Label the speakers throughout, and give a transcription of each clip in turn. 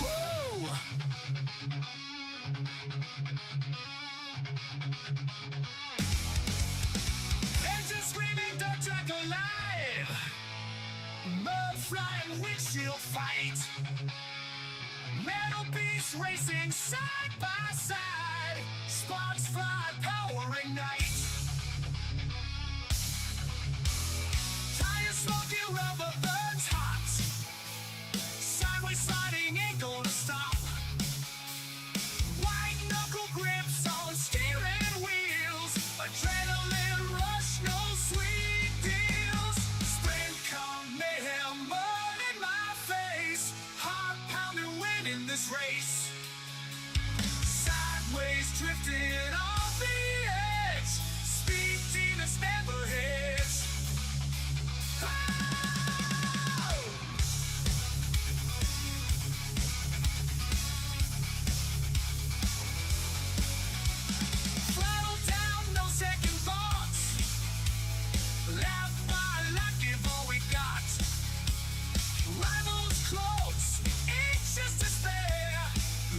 Speaker 1: Woo! Engine screaming, dirt track alive. Mud flying, windshield fight. Metal beasts racing side by side. Sparks fly, power ignite. Tires smoking, rubber burns hot. Sideways sliding ain't gonna stop. White knuckle grips on steering wheels. Adrenaline rush, no sweet deals. Sprint car mayhem, mud in my face. Heart pounding, winning this race. Sideways drifting off the edge. Speed demons never hedge. Throttle down, no second thoughts. Laugh by life, give all we got. Rivals close, anxious to spare.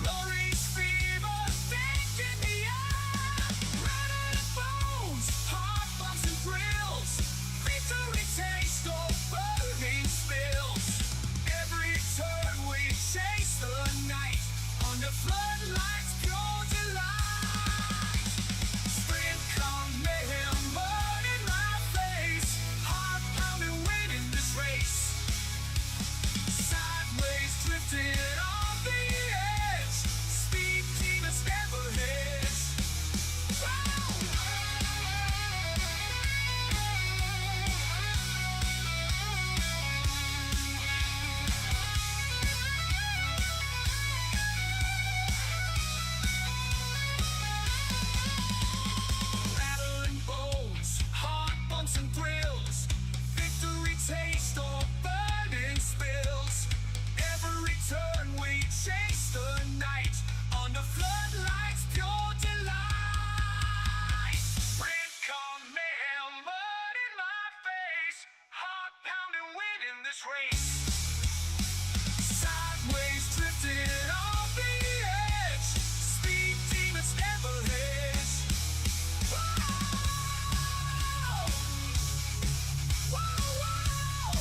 Speaker 1: Glory's fever, think in the air. Rattled bones, heart bumps and thrills. Victory taste or burning spills. Every turn we chase the night. Under floodlights, pure delight. Sprint car mayhem, mud in my face. Heart pounding, winning this race. Sideways drifting off the edge. Speed demons never hedge. Rattling bones, heart bumps and thrills. Victory taste or burning spills. Every turn we chase the night. Under floodlights, pure delight. Sprint car mayhem, mud in my face. Heart pounding, winning this race. Sideways drifting off the edge. Speed demons never hedge. Whoa! Whoa, whoa!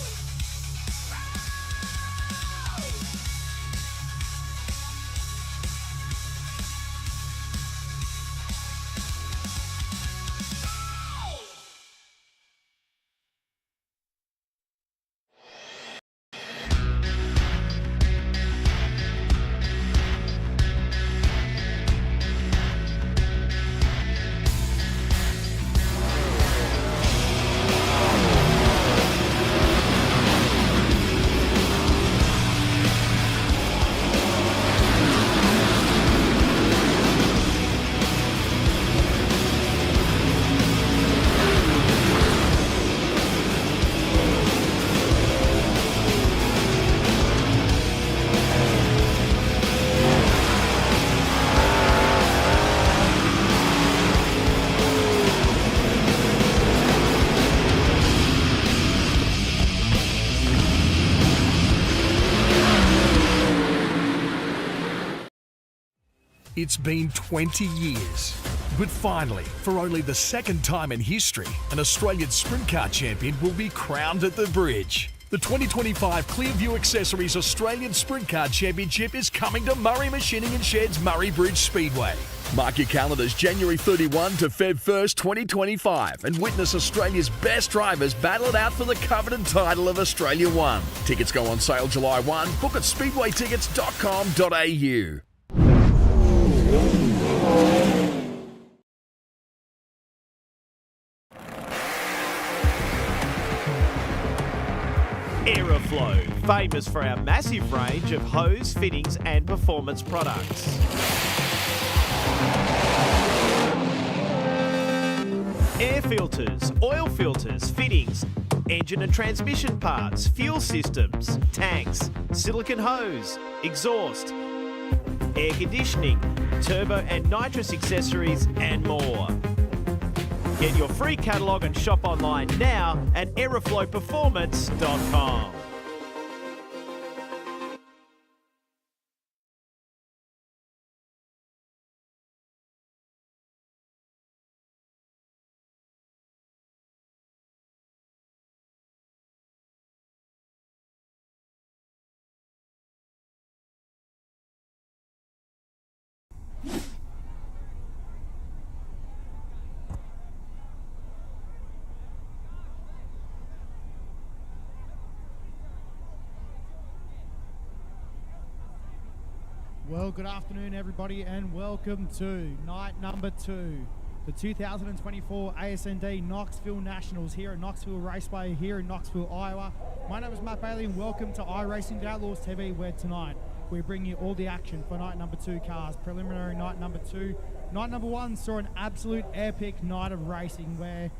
Speaker 2: It's been 20 years. But finally, for only the second time in history, an Australian sprint car champion will be crowned at the bridge. The 2025 Clearview Accessories Australian Sprint Car Championship is coming to Murray Machining and Sheds Murray Bridge Speedway. Mark your calendars January 31 to Feb 1st, 2025 and witness Australia's best drivers battle it out for the coveted title of Australia 1. Tickets go on sale July 1. Book at speedwaytickets.com.au.
Speaker 3: Aeroflow, famous for our massive range of hose, fittings and performance products. Air filters, oil filters, fittings, engine and transmission parts, fuel systems, tanks, silicone hose, exhaust, air conditioning, turbo and nitrous accessories and more. Get your free catalogue and shop online now at aeroflowperformance.com.
Speaker 4: Well, good afternoon, everybody, and welcome to night number 2, the 2024 Asnd Knoxville Nationals here at Knoxville Raceway here in Knoxville, Iowa. My name is Matt Bailey, and welcome to iRacing Outlaws TV, where tonight we're bringing you all the action for night number 2 cars, preliminary night number 2. Night number 1 saw an absolute epic night of racing where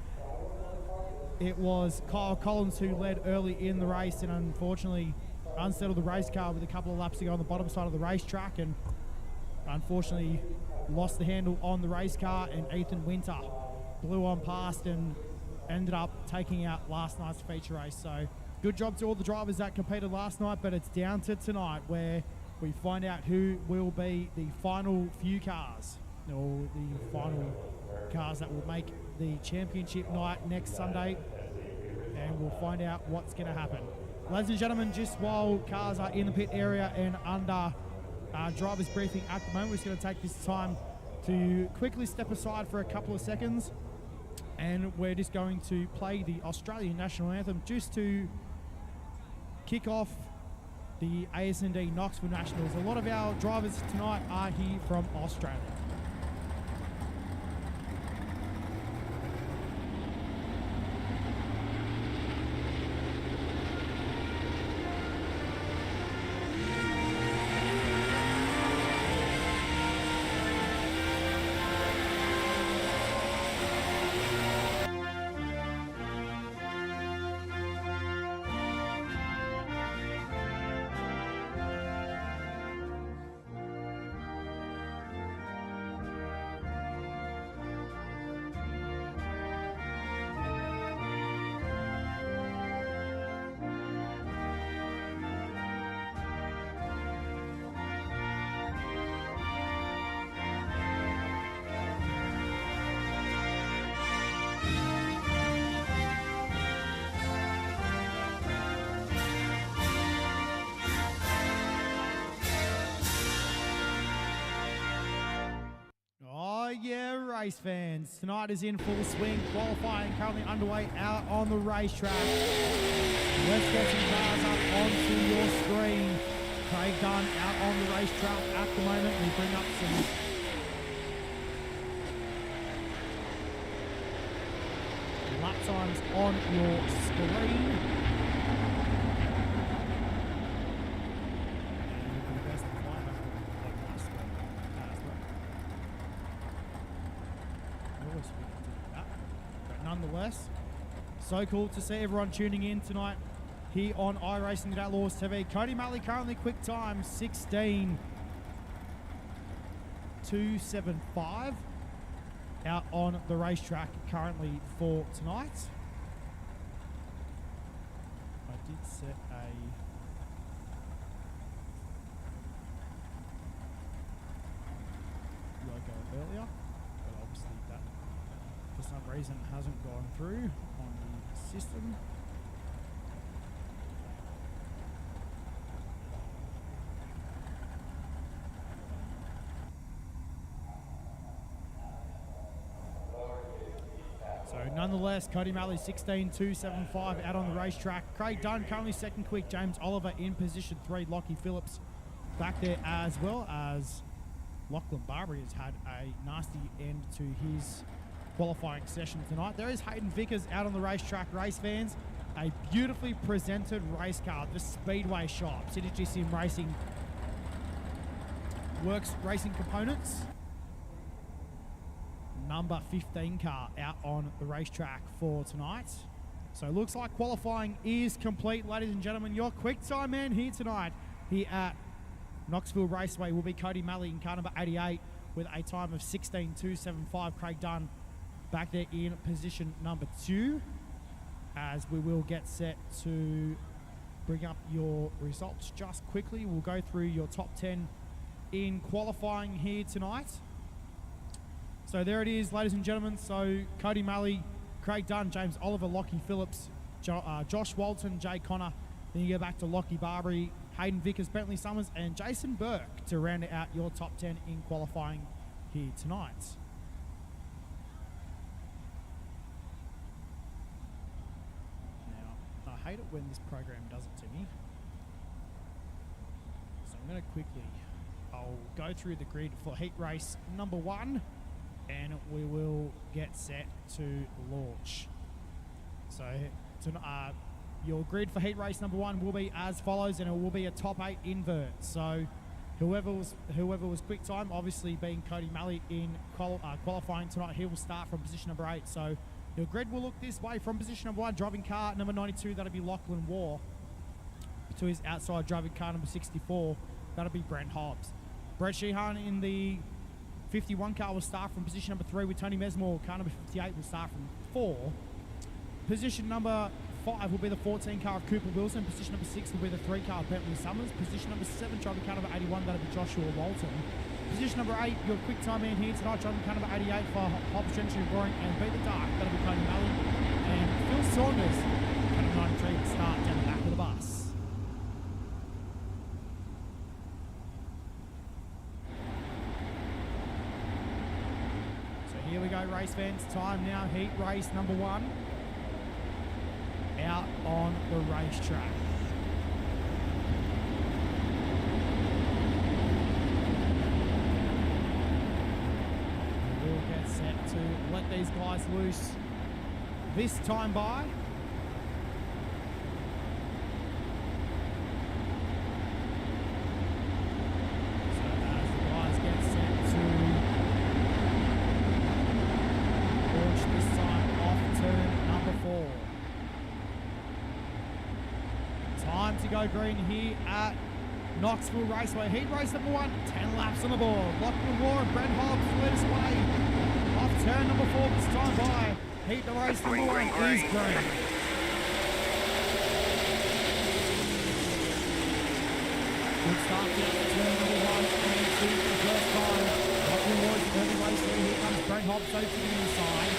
Speaker 4: it was Kyle Collins who led early in the race and unfortunately unsettled the race car with a couple of laps to go on the bottom side of the racetrack, and unfortunately lost the handle on the race car, and Ethan Winter blew on past and ended up taking out last night's feature race. So good job to all the drivers that competed last night, but it's down to tonight where we find out who will be the final few cars, or the final cars that will make the championship night next Sunday, and we'll find out what's going to happen. Ladies and gentlemen, just while cars are in the pit area and under driver's briefing at the moment, we're just going to take this time to quickly step aside for a couple of seconds, and we're just going to play the Australian National Anthem just to kick off the Asnd Knoxville Nationals. A lot of our drivers tonight are here from Australia. Race fans, tonight is in full swing. Qualifying currently underway out on the racetrack. Let's get some cars up onto your screen. Craig Dunn out on the racetrack at the moment. We bring up some lap times on your screen. Nonetheless, so cool to see everyone tuning in tonight here on iRacing Outlaws TV. Cody Malley currently quick time 16:275 out on the racetrack currently for tonight. I did set a logo earlier, but obviously that for some reason hasn't gone through on the system. So nonetheless, Cody Malley 16:275 out on the racetrack. Craig Dunn currently second quick. James Oliver in position 3. Lockie Phillips back there, as well as Lachlan Barbary has had a nasty end to his qualifying session tonight. There is Hayden Vickers out on the racetrack, race fans. A beautifully presented race car, the Speedway shop. Synergy Sim Racing Works Racing Components. Number 15 car out on the racetrack for tonight. So it looks like qualifying is complete, ladies and gentlemen. Your quick time man here tonight, here at Knoxville Raceway, will be Cody Malley in car number 88 with a time of 16:275. Craig Dunn back there in position number 2, as we will get set to bring up your results just quickly. We'll go through your top 10 in qualifying here tonight. So there it is, ladies and gentlemen. So Cody Malley, Craig Dunn, James Oliver, Lockie Phillips, Josh Walton, Jay Connor. Then you go back to Lockie Barbary, Hayden Vickers, Bentley Summers, and Jason Burke to round out your top 10 in qualifying here tonight. I hate it when this program does it to me. So I'm going to quickly I'll go through the grid for heat race number 1, and we will get set to launch. So your grid for heat race number 1 will be as follows, and it will be a top 8 invert. So whoever was quick time, obviously being Cody Malley in qualifying tonight, he will start from position number 8. So your grid will look this way: from position number 1, driving car number 92, that'll be Lachlan Waugh, to his outside driving car number 64, that'll be Brent Hobbs. Brett Sheehan in the 51 car will start from position number 3 with Tony Mesmore. Car number 58 will start from 4. Position number 5 will be the 14 car of Cooper Wilson. Position number 6 will be the 3 car of Bentley Summers. Position number 7, driving car number 81, that'll be Joshua Walton. Position number 8, your quick time man here tonight, driving car number 88 for Hobbs, Gentry, Roaring, and Beat the Dark, that'll be Cody Malley. And Phil Saunders, car number 93, will start down the back of the bus. Here we go, race fans. Time now, heat race number 1. Out on the racetrack. We'll get set to let these guys loose this time by. Time to go green here at Knoxville Raceway. Heat race number 1, 10 laps on the board. Lachlan Waugh and Brent Hobbs lead us away. Off turn number 4, this time by. Heat the race number 1 is green. Good start here at turn number 1 and 2 for the first time. Lachlan Waugh is early race there. Here comes Brent Hobbs over to the inside.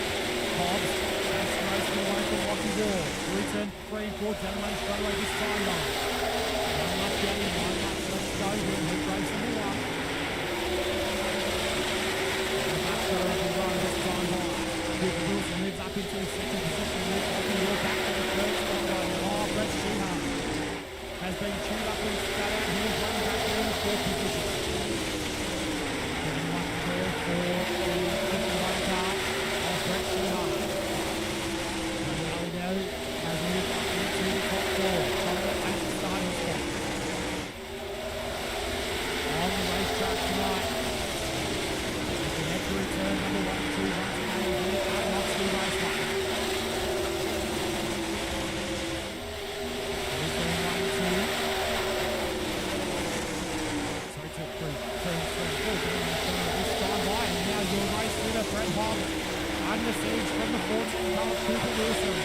Speaker 4: Hobbs has to race away from Lachlan Waugh. Through turn 3 and 4, down the lane straight away this time though. One lap down, 1 lap left to go here in heat race number 1. Back to the run this time by. Cooper Wilson moves up into his second position. Moves Lachlan Waugh back to the third spot though. Oh, Brett Sheehan has been tuned up and spat out. He is running back there in the 4th position. Getting up there for the 51 car of Brett Sheehan. Has moved up into the top 4, trying to take the starting spot. On the racetrack tonight, as we head through turn number 1 and 2, once again here at Knoxville Raceway. Here's turn 1 and 2. Sorry, turn 3 and 4, getting in the corner this time by, and now your race leader, Brent Hobbs, under siege from the 14 car of Cooper Wilson.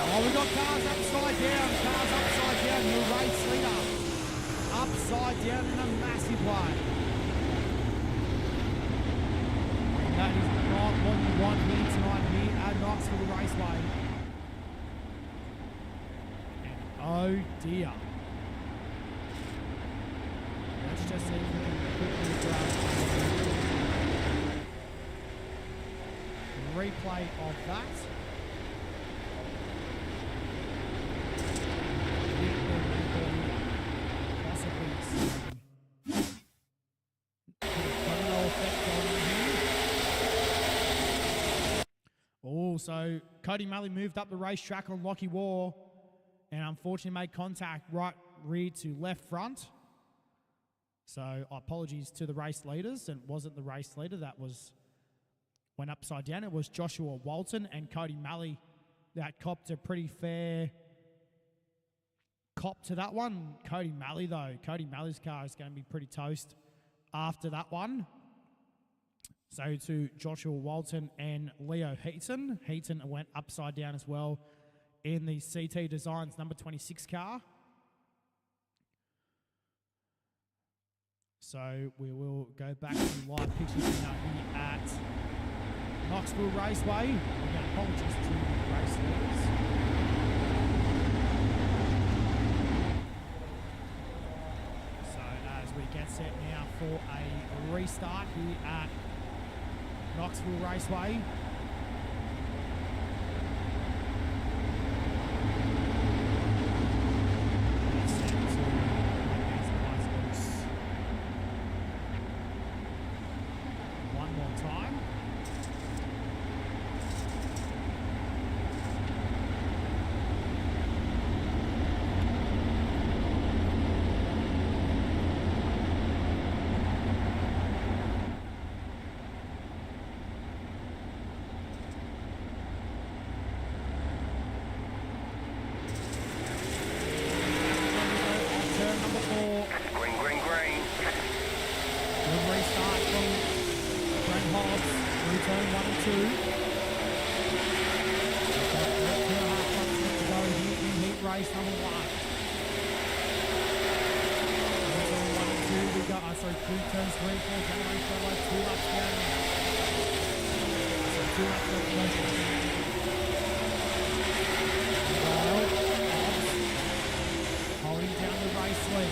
Speaker 4: Oh, we got cars upside down. Your race leader upside down in a massive way. And that is not what you want here tonight here at Knoxville Raceway. And oh dear. Let's just see if we can quickly grab a replay of that. Oh, so Cody Malley moved up the racetrack on Lachlan Waugh and unfortunately made contact right rear to left front. So apologies to the race leaders. It wasn't the race leader that went upside down. It was Joshua Walton and Cody Malley that copped a pretty fair cop to that one. Cody Malley, though. Cody Malley's car is going to be pretty toast after that one. So to Joshua Walton and Leo Heaton. Heaton went upside down as well in the CT Designs number 26 car. So we will go back to live pictures now here at Knoxville Raceway. Again, apologies to the race leaders. So as we get set now for a restart here at Knoxville Raceway. Race number one. We got, two turns, 3, 4, January, 2 laps down now. So 2 laps left to holding down the race lead.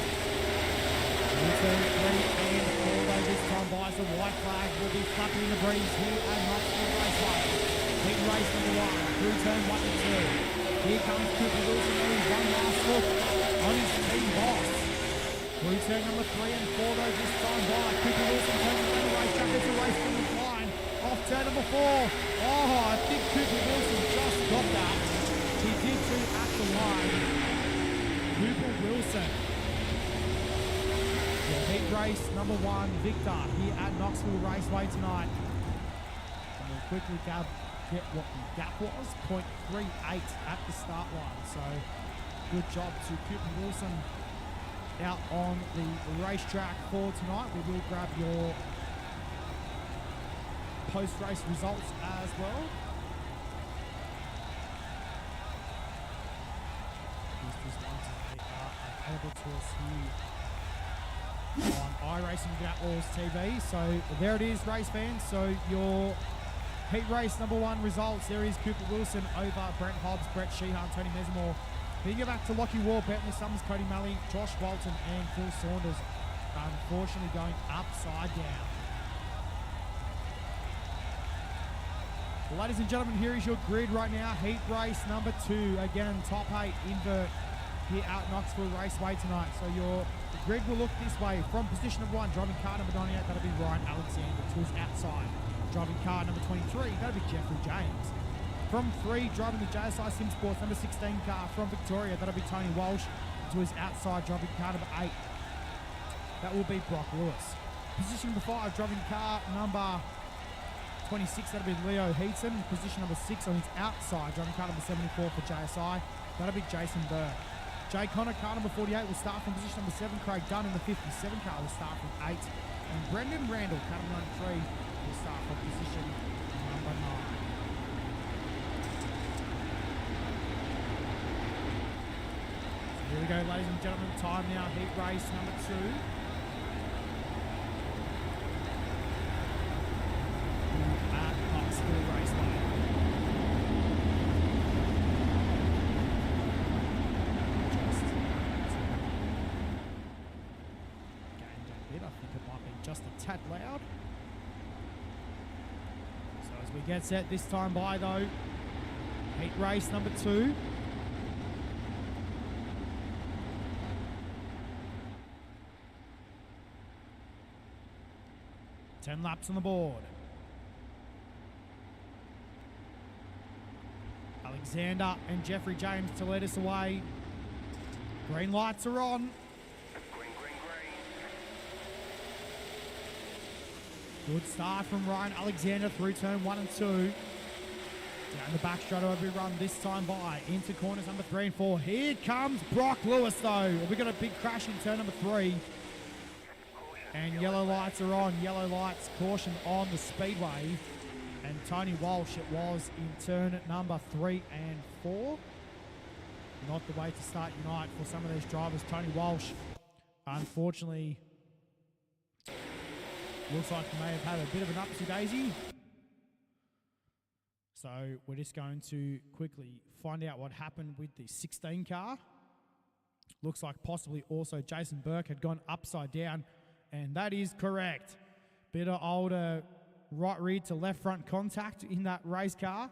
Speaker 4: Turn 3 and 4, though this time by the white flag will be flapping in the breeze here at Knoxville Raceway. Heat race number 1, through turn 1 and 2. Here comes Cooper Wilson with one last look on his team boss. Through turn number 3 and 4 though this time by. Cooper Wilson turns around the racetrack. There's a race from the line. Off turn number 4. Oh, I think Cooper Wilson just got that. He did too at the line. Cooper Wilson. The heat race number 1 victor here at Knoxville Raceway tonight. And we'll quickly get what the gap was, 0.38 at the start line. So good job to Cooper Wilson out on the racetrack for tonight. We will grab your post-race results as well. These ones are available to us here on iRacing Outlaws TV. So there it is, race fans. So your heat race number 1 results. There is Cooper Wilson over Brent Hobbs, Brett Sheehan, Tony Mesimore. Then you go back to Lockie Ward, Bentley Summers, Cody Malley, Josh Walton and Phil Saunders. Unfortunately going upside down. Well, ladies and gentlemen, here is your grid right now. Heat race number 2. Again, top 8 invert here at Knoxville Raceway tonight. So your grid will look this way. From position number 1, driving car number 98, that'll be Ryan Alexander to his outside. Driving car number 23, that'll be Jeffrey James. From 3, driving the JSI Sim Sports number 16 car from Victoria, that'll be Tony Walsh. To his outside, driving car number 8, that will be Brock Lewis. Position number 5, driving car number 26, that'll be Leo Heaton. Position number 6 on his outside, driving car number 74 for JSI, that'll be Jason Burke. Jay Connor, car number 48, will start from position number 7. Craig Dunn in the 57 car will start from 8. And Brendan Randall, car number 93, will start from position number 9. So here we go, ladies and gentlemen. Time now, heat race number 2. At Knoxville Raceway. I think it might be just a tad loud. So as we get set this time by though, heat race number 2. Ten laps on the board. Alexander and Jeffrey James to lead us away. Green lights are on. Good start from Ryan Alexander through turn 1 and 2. Down the back straight over run this time by. Into corners number 3 and 4. Here comes Brock Lewis though. We got a big crash in turn number 3. And yellow lights are on. Yellow lights, caution on the speedway. And Tony Walsh it was in turn number 3 and 4. Not the way to start your night for some of these drivers. Tony Walsh, unfortunately, Looks like he may have had a bit of an upsy-daisy. So we're just going to quickly find out what happened with the 16 car. Looks like possibly also Jason Burke had gone upside down, and that is correct. Bit of older right rear to left front contact in that race car.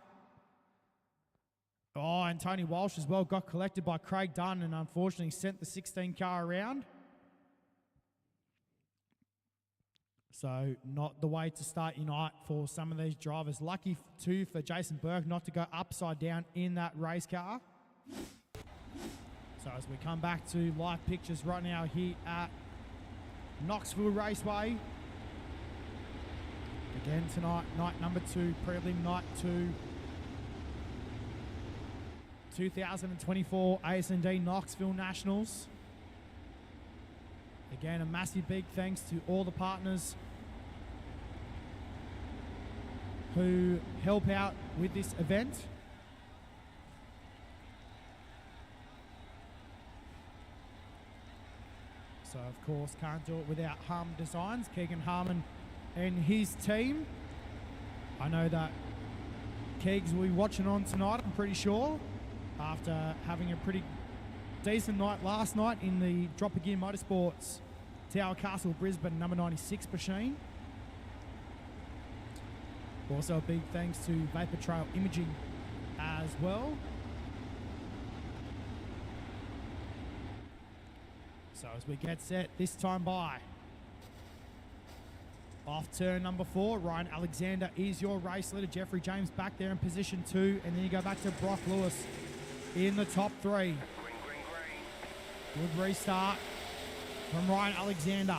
Speaker 4: Oh, and Tony Walsh as well got collected by Craig Dunn and unfortunately sent the 16 car around. So not the way to start your night for some of these drivers. Lucky too for Jason Burke not to go upside down in that race car. So as we come back to live pictures right now here at Knoxville Raceway. Again tonight, night number 2, prelim night 2. 2024 Asnd Knoxville Nationals. Again, a massive big thanks to all the partners who help out with this event. So, of course, can't do it without Harmon Designs, Keegan Harmon and his team. I know that Keegs will be watching on tonight, I'm pretty sure, after having a pretty decent night last night in the Drop a Gear Motorsports Tower Castle Brisbane number 96 machine. Also a big thanks to Vapor Trail Imaging as well. So as we get set, this time by off turn number 4, Ryan Alexander is your race leader. Jeffrey James back there in position 2, and then you go back to Brock Lewis in the top 3. Good restart from Ryan Alexander.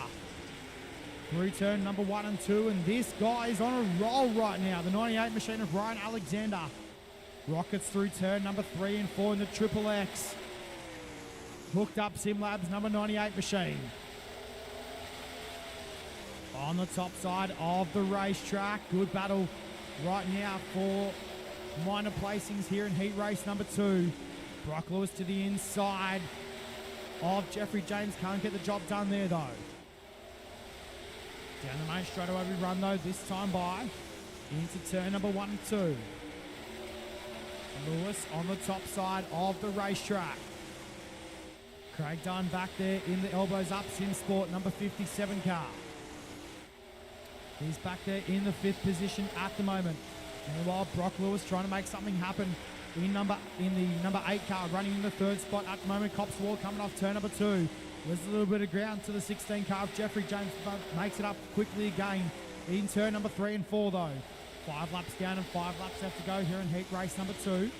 Speaker 4: Through turn number 1 and 2, and this guy is on a roll right now. The 98 machine of Ryan Alexander. Rockets through turn number 3 and 4 in the Triple X. Hooked up SimLabs number 98 machine. On the top side of the racetrack. Good battle right now for minor placings here in heat race number 2. Brock Lewis to the inside of Jeffrey James. Can't get the job done there though. Down the main straightaway we run though, this time by into turn number 1 and 2. Lewis on the top side of the racetrack. Craig Dunn back there in the elbows up, Sim Sport number 57 car. He's back there in the 5th position at the moment. Meanwhile, Brock Lewis trying to make something happen in the number 8 car, running in the 3rd spot at the moment. Cops Wall coming off turn number 2. There's a little bit of ground to the 16 car of Jeffrey James, makes it up quickly again in turn number 3 and 4 though. 5 laps down and 5 laps left to go here in heat race number 2.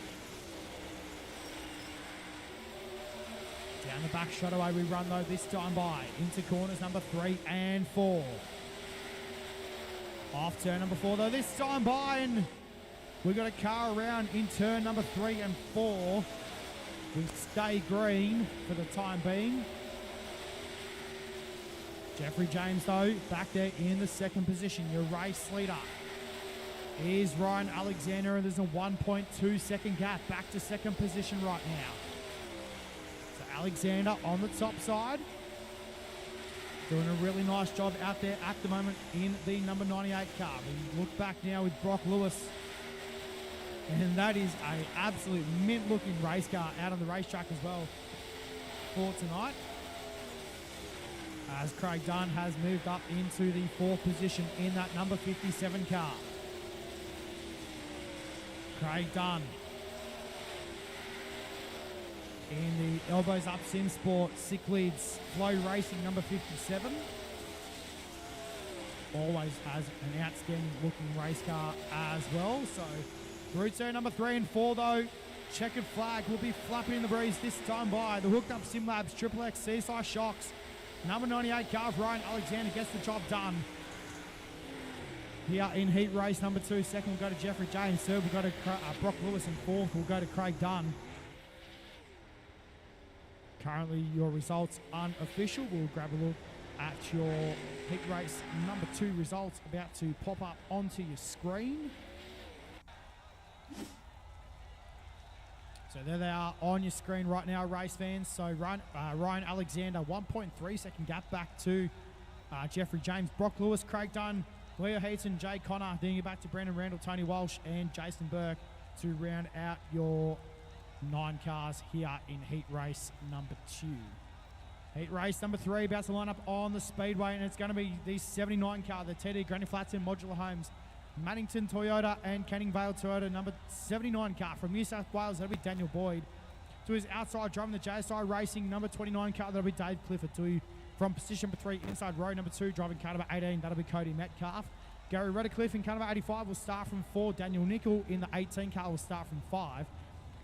Speaker 4: Down the back straightaway we run though, this time by into corners number 3 and 4. Off turn number 4 though, this time by, and we've got a car around in turn number 3 and 4. We stay green for the time being. Jeffrey James though, back there in the 2nd position. Your race leader is Ryan Alexander, and there's a 1.2 second gap back to 2nd position right now. So Alexander on the top side, doing a really nice job out there at the moment in the number 98 car. We look back now with Brock Lewis, and that is an absolute mint looking race car out on the racetrack as well for tonight, as Craig Dunn has moved up into the 4th position in that number 57 car. Craig Dunn in the elbows up Sim Sport Cichlids Flow Racing number 57. Always has an outstanding looking race car as well. So through turn number 3 and 4 though, checkered flag will be flapping in the breeze this time by the hooked up SimLabs Triple X CSI Shocks. Number 98 car of Ryan Alexander gets the job done. Here in heat race number 2, 2nd will go to Jeffrey James, 3rd will go to Brock Lewis, and 4th will go to Craig Dunn. Currently your results unofficial. We'll grab a look at your heat race number 2 results about to pop up onto your screen. So there they are on your screen right now, race fans. So Ryan Alexander, 1.3 second gap back to Jeffrey James, Brock Lewis, Craig Dunn, Leo Heaton, Jay Connor. Then you're back to Brandon Randall, Tony Walsh, and Jason Burke to round out your 9 cars here in heat race number 2. Heat race number 3 about to line up on the speedway, and it's going to be the 79 car, the TD Granny Flats and Modular Homes, Maddington Toyota and KONXVILLE Toyota. Number 79 car from New South Wales, that'll be Daniel Boyd. To his outside, driving the JSI Racing, number 29 car, that'll be Dave Clifford. To from position number 3, inside row number 2, driving car number 18, that'll be Cody Metcalf. Gary Redcliffe in car number 85 will start from 4. Daniel Nickel in the 18 car will start from 5.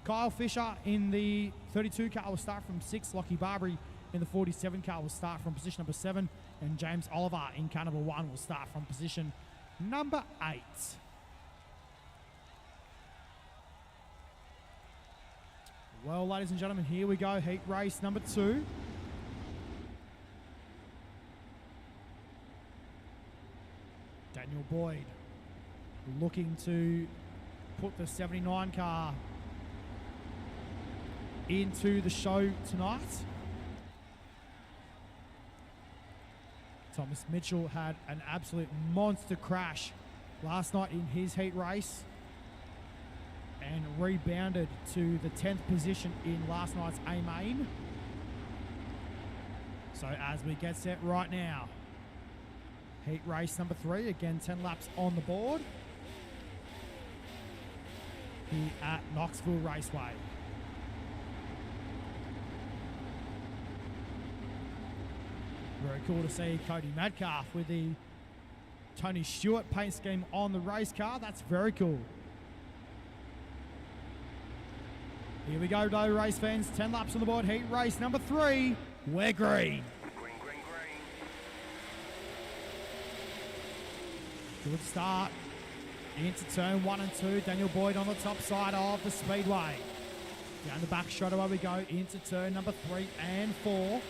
Speaker 4: Kyle Fisher in the 32 car will start from 6. Lockie Barbary in the 47 car will start from position number 7. And James Oliver in car number 1 will start from position number 8. Well, ladies and gentlemen, here we go. Heat race number 2. Daniel Boyd looking to put the 79 car into the show tonight. Thomas Mitchell had an absolute monster crash last night in his heat race and rebounded to the 10th position in last night's A-Main. So as we get set right now, heat race number 3, again 10 laps on the board here at Knoxville Raceway. Very cool to see Cody Metcalf with the Tony Stewart paint scheme on the race car. That's very cool. Here we go, though, race fans. 10 laps on the board. Heat race number 3. We're green. Good start into turn 1 and 2. Daniel Boyd on the top side of the speedway. Down the back straightaway we go into turn number 3 and 4.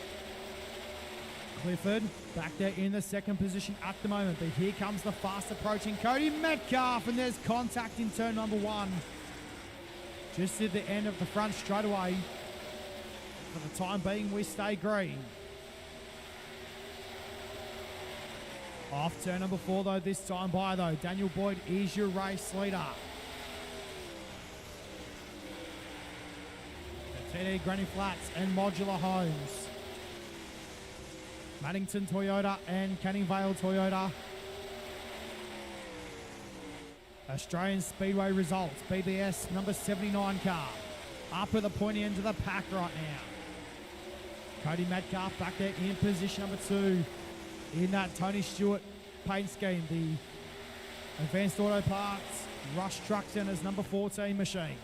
Speaker 4: Clifford back there in the second position at the moment, but here comes the fast approaching Cody Metcalf, and there's contact in turn number 1. Just at the end of the front straightaway. For the time being, we stay green. Off turn number 4 though, this time by though. Daniel Boyd is your race leader. The TD Granny Flats and Modular Homes, Maddington Toyota and KONXVILLE Toyota. Australian Speedway results. BBS number 79 car up at the pointy end of the pack right now. Cody Metcalf back there in position number 2 in that Tony Stewart paint scheme. The Advanced Auto Parts Rush Truck Center's number 14 machine.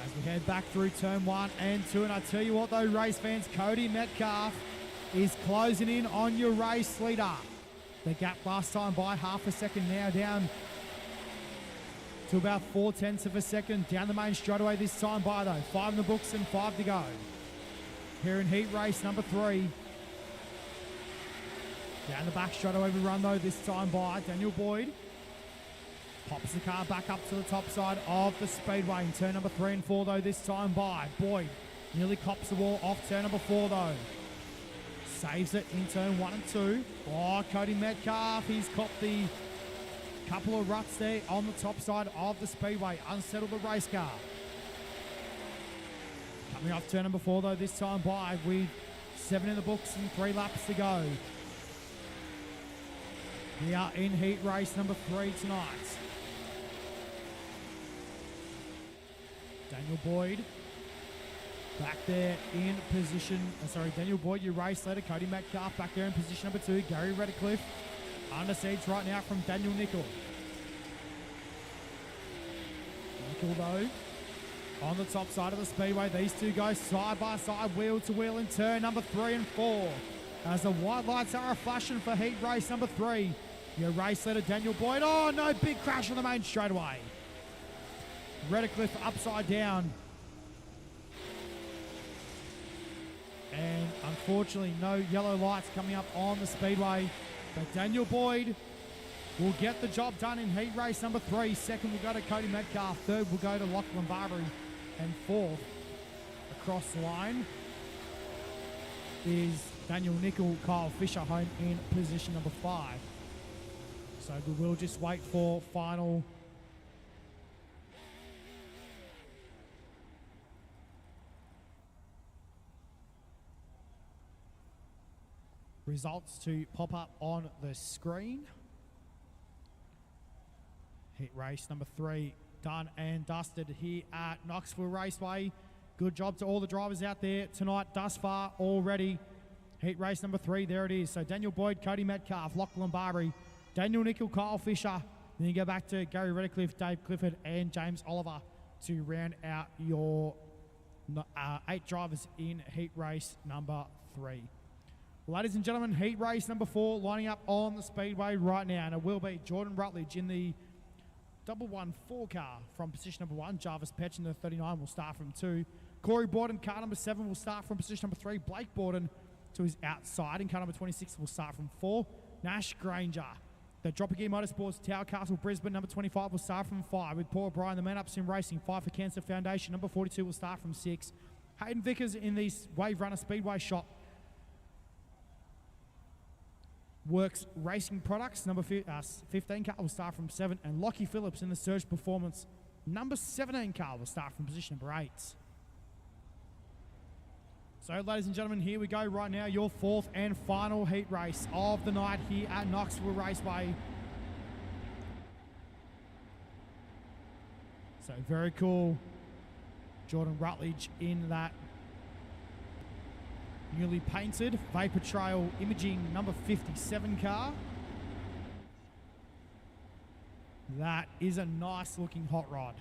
Speaker 4: As we head back through turn 1 and 2, and I tell you what though, race fans, Cody Metcalf is closing in on your race leader. The gap last time by half a second, now down to about 4/10 of a second. Down the main straightaway this time by though. 5 in the books and 5 to go. Here in heat race number 3. Down the back straightaway we run though, this time by Daniel Boyd. Pops the car back up to the top side of the speedway in turn number 3 and 4 though, this time by Boyd. Nearly cops the wall off turn number 4 though. Saves it in turn 1 and 2. Oh, Cody Metcalf, he's copped the couple of ruts there on the top side of the speedway. Unsettled the race car. Coming off turn number 4 though, this time by with 7 in the books and 3 laps to go. We are in heat race number 3 tonight. Daniel Boyd back there in position, Daniel Boyd, your race leader. Cody Metcalf back there in position number 2. Gary Redcliffe under siege right now from Daniel Nickel. Nickel though, on the top side of the speedway. These two go side by side, wheel to wheel in turn number 3 and 4. As the white lights are flashing for heat race number 3. Your race leader, Daniel Boyd. Oh no, big crash on the main straightaway. Redcliffe upside down. And unfortunately, no yellow lights coming up on the speedway. But Daniel Boyd will get the job done in heat race number 3. Second will go to Cody Metcalf. Third will go to Lachlan Barbary. And 4th across the line is Daniel Nickel, Kyle Fisher home in position number 5. So we will just wait for final results to pop up on the screen. Heat race number 3 done and dusted here at Knoxville Raceway. Good job to all the drivers out there tonight thus far already. Heat race number 3, there it is. So Daniel Boyd, Cody Metcalf, Lachlan Barbary, Daniel Nickel, Kyle Fisher. Then you go back to Gary Redcliffe, Dave Clifford and James Oliver to round out your 8 drivers in heat race number 3. Ladies and gentlemen, heat race number 4 lining up on the speedway right now, and it will be Jordan Rutledge in the 114 car from position number 1. Jarvis Petch in the 39 will start from 2. Corey Borden, car number 7, will start from position number 3. Blake Borden to his outside in car number 26 will start from 4. Nash Granger, the Dropper Gear Motorsports Tower Castle Brisbane number 25 will start from 5 with Paul O'Brien, the man up sim racing 5 for Cancer Foundation number 42 will start from 6. Hayden Vickers in the Wave Runner Speedway shop Works Racing Products, number 15 car will start from 7, and Lockie Phillips in the Surge Performance, number 17 car will start from position number 8. So, ladies and gentlemen, here we go right now, your 4th and final heat race of the night here at Knoxville Raceway. So, very cool. Jordan Rutledge in that newly painted Vapor Trail Imaging number 57 car. That is a nice looking hot rod.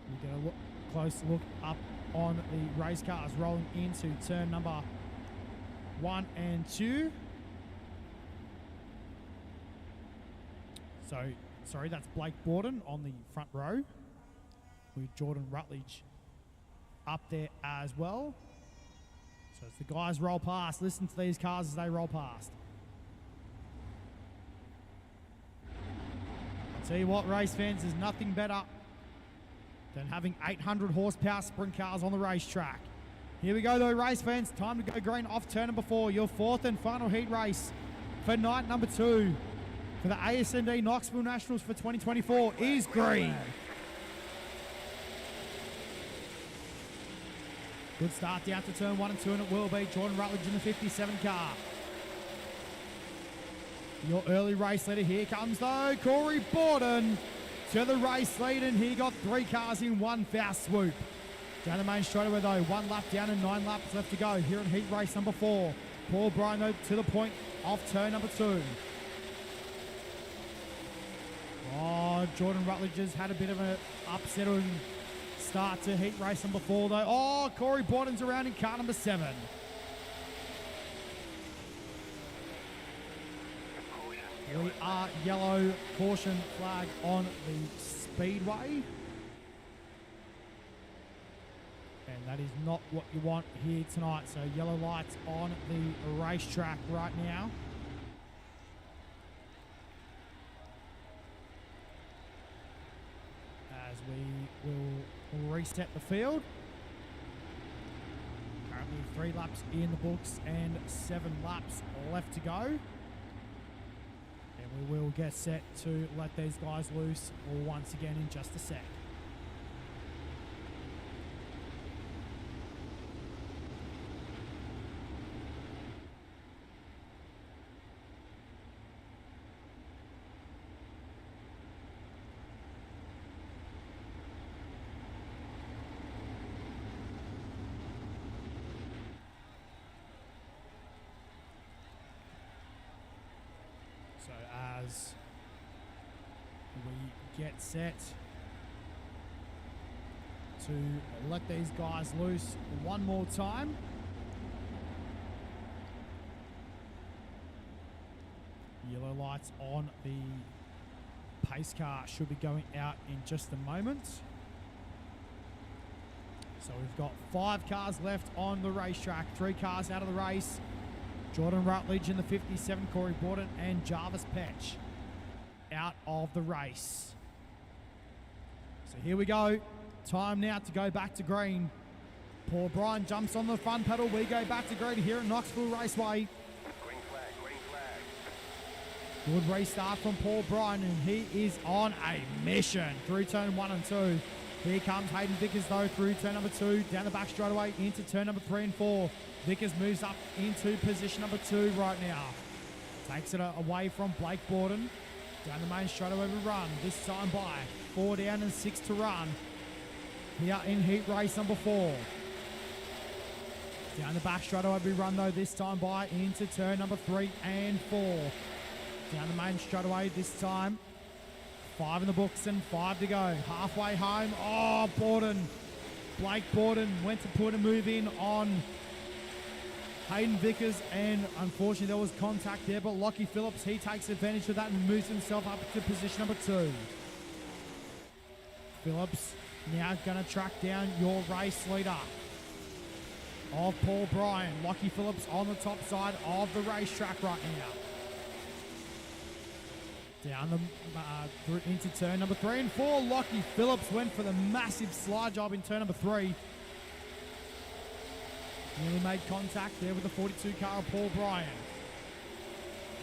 Speaker 4: We get a close look up on the race cars rolling into turn number 1 and 2. So, sorry, that's Blake Borden on the front row with Jordan Rutledge up there as well. So as the guys roll past, listen to these cars as they roll past. I'll tell you what, race fans, there's nothing better than having 800 horsepower sprint cars on the racetrack. Here we go though, race fans. Time to go green off turn number 4. Your 4th and final heat race for night number 2 for the ASND Knoxville Nationals for 2024 is green. Good start down to turn 1 and 2, and it will be Jordan Rutledge in the 57 car. Your early race leader, here comes though, Corey Borden to the race lead, and he got 3 cars in one fast swoop. Down the main straightaway though, 1 lap down and 9 laps left to go here in heat race number 4. Paul Bryan though to the point off turn number 2. Oh, Jordan Rutledge has had a bit of an upsetting start to heat race number 4 though. Oh, Corey Borden's around in car number 7. We are yellow caution flag on the speedway. And that is not what you want here tonight. So yellow lights on the racetrack right now. As we will reset the field. Currently 3 laps in the books and 7 laps left to go. And we will get set to let these guys loose once again in just a sec. So as we get set to let these guys loose one more time. Yellow lights on the pace car should be going out in just a moment. So we've got 5 cars left on the racetrack, 3 cars out of the race. Jordan Rutledge in the 57, Corey Borden and Jarvis Petch out of the race. So here we go. Time now to go back to green. Paul Bryan jumps on the front pedal. We go back to green here at Knoxville Raceway.
Speaker 5: Green flag, green flag.
Speaker 4: Good restart from Paul Bryan, and he is on a mission through turn 1 and 2. Here comes Hayden Vickers though through turn number 2, down the back straightaway into turn number 3 and 4. Vickers moves up into position number 2 right now. Takes it away from Blake Borden. Down the main straightaway we run, this time by 4 down and 6 to run. Here in heat race number 4. Down the back straightaway we run though, this time by into turn number 3 and 4. Down the main straightaway this time. 5 in the books and 5 to go. Halfway home. Oh, Borden. Blake Borden went to put a move in on Hayden Vickers, and unfortunately there was contact there, but Lockie Phillips, he takes advantage of that and moves himself up to position number 2. Phillips now going to track down your race leader of Paul Bryan. Lockie Phillips on the top side of the racetrack right now. Down the into turn number 3 and 4. Lockie Phillips went for the massive slide job in turn number 3. Nearly made contact there with the 42 car of Paul Bryan.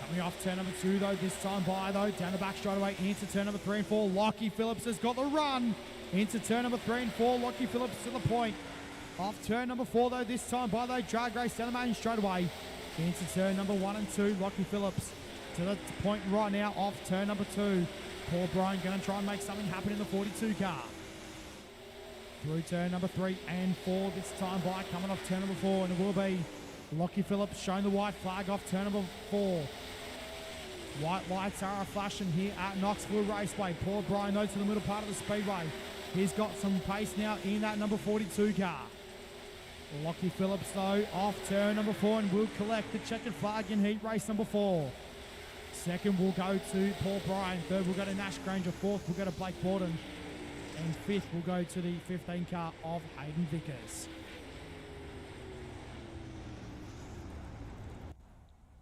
Speaker 4: Coming off turn number 2 though, this time by though, down the back straightaway into turn number 3 and 4. Lockie Phillips has got the run into turn number 3 and 4. Lockie Phillips to the point. Off turn number 4 though, this time by though, drag race down the main straightaway into turn number 1 and 2. Lockie Phillips to the point right now off turn number 2. Paul Bryan going to try and make something happen in the 42 car. Through turn number 3 and 4 this time by, coming off turn number 4, and it will be Lockie Phillips showing the white flag off turn number 4. White lights are flashing here at Knoxville Raceway. Paul Bryan though to the middle part of the speedway. He's got some pace now in that number 42 car. Lockie Phillips though off turn number 4 and will collect the checkered flag in heat race number 4. Second will go to Paul Bryan. Third will go to Nash Granger. Fourth will go to Blake Borden. And fifth will go to the 15 car of Hayden Vickers.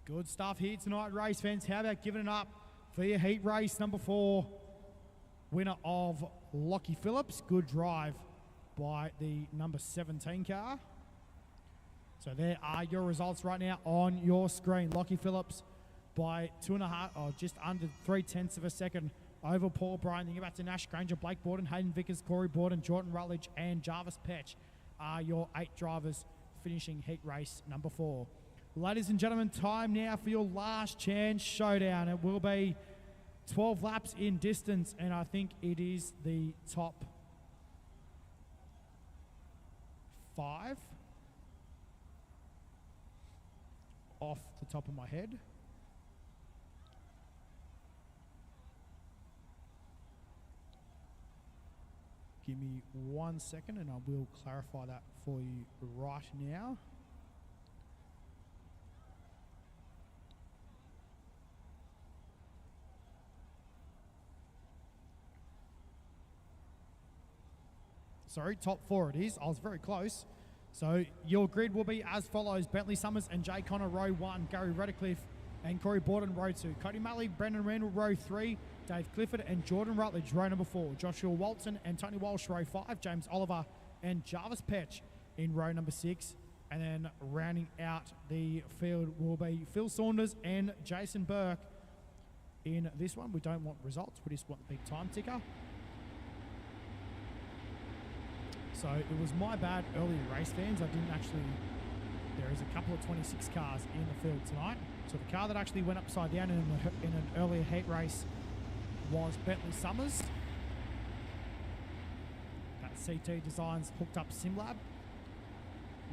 Speaker 4: Good stuff here tonight, race fans. How about giving it up for your heat race number 4 winner of Lockie Phillips? Good drive by the number 17 car. So there are your results right now on your screen. Lockie Phillips by 2.5 or just under 0.3 of a second over Paul Bryan. Then you go back to Nash Granger, Blake Borden, Hayden Vickers, Corey Borden, Jordan Rutledge, and Jarvis Petch are your 8 drivers finishing heat race number 4. Ladies and gentlemen, time now for your last chance showdown. It will be 12 laps in distance, and I think it is the top 5 off the top of my head. Give me 1 second and I will clarify that for you right now. Sorry, top 4 it is. I was very close. So your grid will be as follows: Bentley Summers and Jay Connor, row 1. Gary Redcliffe and Corey Borden, row 2. Cody Malley, Brendan Randall, row 3. Dave Clifford and Jordan Rutledge, row number 4. Joshua Walton and Tony Walsh, row 5. James Oliver and Jarvis Petch in row number 6. And then rounding out the field will be Phil Saunders and Jason Burke in this one. We don't want results, we just want the big time ticker. So it was my bad earlier, race fans. I didn't actually... There is a couple of 26 cars in the field tonight. So the car that actually went upside down in an earlier heat race was Bentley Summers. That CT Designs hooked up SimLab.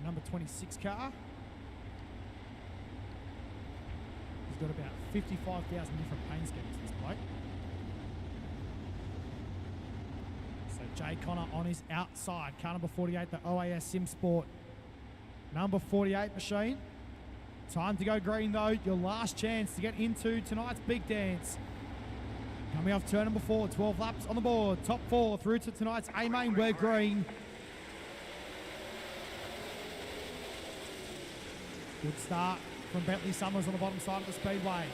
Speaker 4: Number 26 car. He's got about 55,000 different paint schemes, this bloke. So Jay Connor on his outside. Car number 48, the OAS Sim Sport. Number 48 machine. Time to go green though. Your last chance to get into tonight's big dance. Coming off turn number 4, 12 laps on the board. Top 4 through to tonight's A-Main, we're green. Good start from Bentley Summers on the bottom side of the speedway.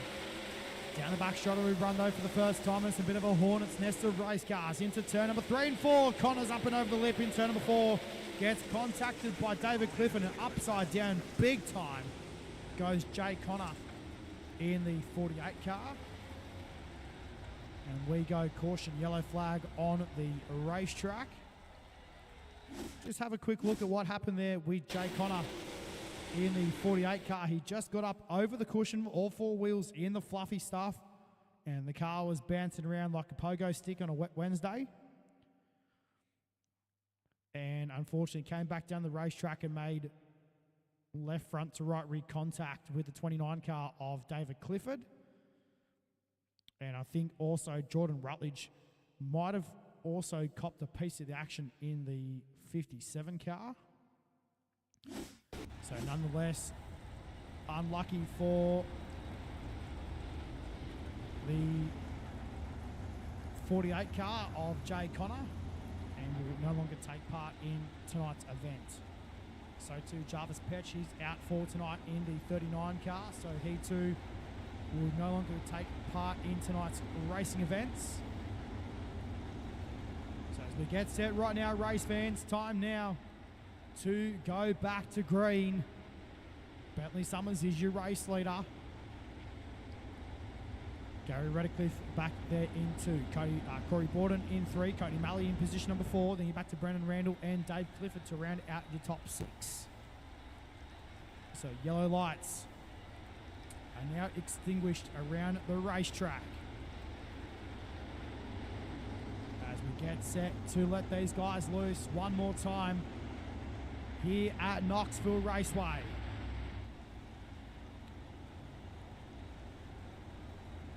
Speaker 4: Down the back straight we run though for the first time. It's a bit of a hornet's nest of race cars into turn number 3 and 4. Connor's up and over the lip in turn number 4. Gets contacted by David Clifford and upside down big time goes Jay Connor in the 48 car. And we go caution, yellow flag on the racetrack. Just have a quick look at what happened there with Jay Connor in the 48 car. He just got up over the cushion, all four wheels in the fluffy stuff, and the car was bouncing around like a pogo stick on a wet Wednesday. And unfortunately came back down the racetrack and made left front to right rear contact with the 29 car of David Clifford. And I think also Jordan Rutledge might have also copped a piece of the action in the 57 car. So nonetheless, unlucky for the 48 car of Jay Connor, and will no longer take part in tonight's event. So too, Jarvis Petch, he's out for tonight in the 39 car, so he too will no longer take part in tonight's racing events. So as we get set right now, race fans, time now to go back to green. Bentley Summers is your race leader. Gary Redcliffe back there in 2. Corey Borden in 3. Cody Malley in position number 4. Then you're back to Brendan Randall and Dave Clifford to round out your top 6. So yellow lights are now extinguished around the racetrack. As we get set to let these guys loose one more time here at Knoxville Raceway.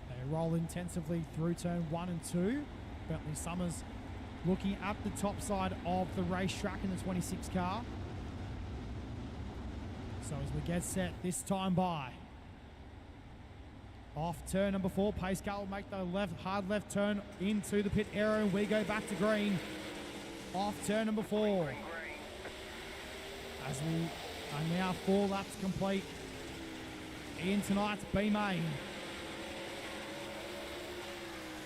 Speaker 4: They roll intensively through turn 1 and 2. Bentley Summers looking at the top side of the racetrack in the 26 car. So as we get set this time by, off turn number 4, pace car will make the hard left turn into the pit area, and we go back to green. Off turn number 4. As we are now 4 laps complete in tonight's B main.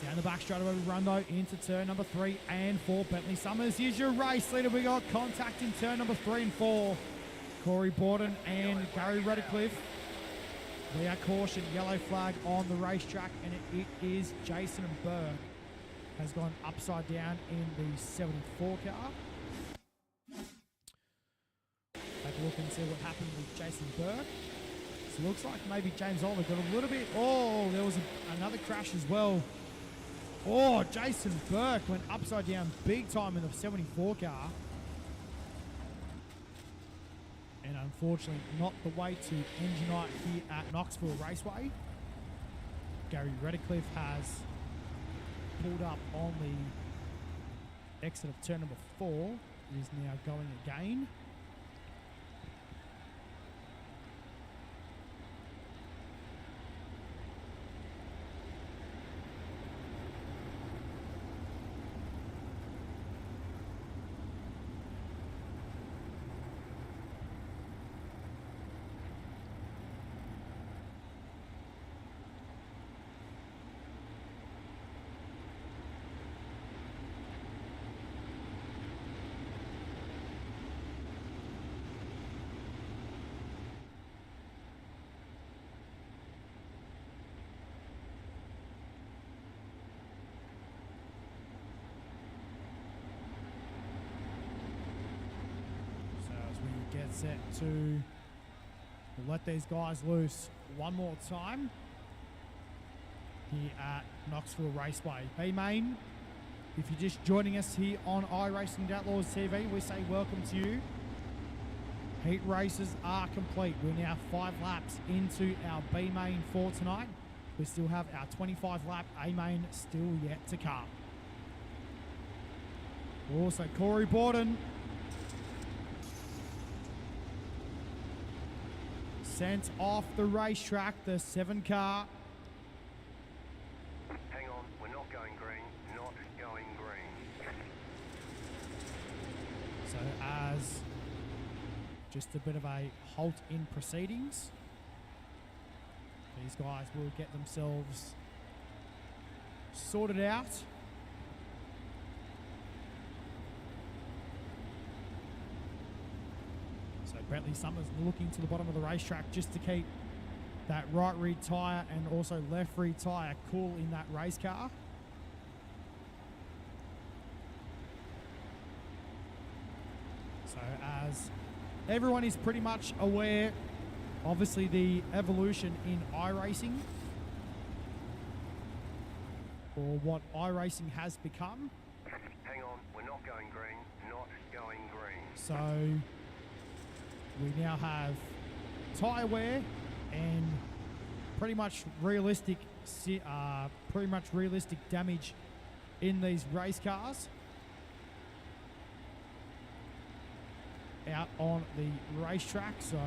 Speaker 4: Down the back straight away we run though into turn number 3 and 4. Bentley Summers is your race leader. We got contact in turn number 3 and 4. Corey Borden and Gary Redcliffe. We are caution, yellow flag on the racetrack, and it is Jason Burke has gone upside down in the 74 car. Take a look and see what happened with Jason Burke. So it looks like maybe James Oliver got a little bit. Oh, there was another crash as well. Oh, Jason Burke went upside down big time in the 74 car. And unfortunately, not the way to end your night here at Knoxville Raceway. Gary Redcliffe has pulled up on the exit of turn number 4. It is now going again. Get set to let these guys loose one more time here at Knoxville Raceway. B main, if you're just joining us here on iRacing Outlaws TV, we say welcome to you. Heat races are complete. We're now 5 laps into our B main for tonight. We still have our 25 lap A main still yet to come. Also Corey Borden sent off the racetrack, the 7 car.
Speaker 5: Hang on, we're not going green. Not going green.
Speaker 4: So as just a bit of a halt in proceedings, these guys will get themselves sorted out. Bentley Summers looking to the bottom of the racetrack just to keep that right rear tyre and also left rear tyre cool in that race car. So as everyone is pretty much aware, obviously the evolution in iRacing, or what iRacing has become.
Speaker 5: Hang on, we're not going green. Not going green.
Speaker 4: So we now have tyre wear and pretty much realistic damage in these race cars out on the racetrack. So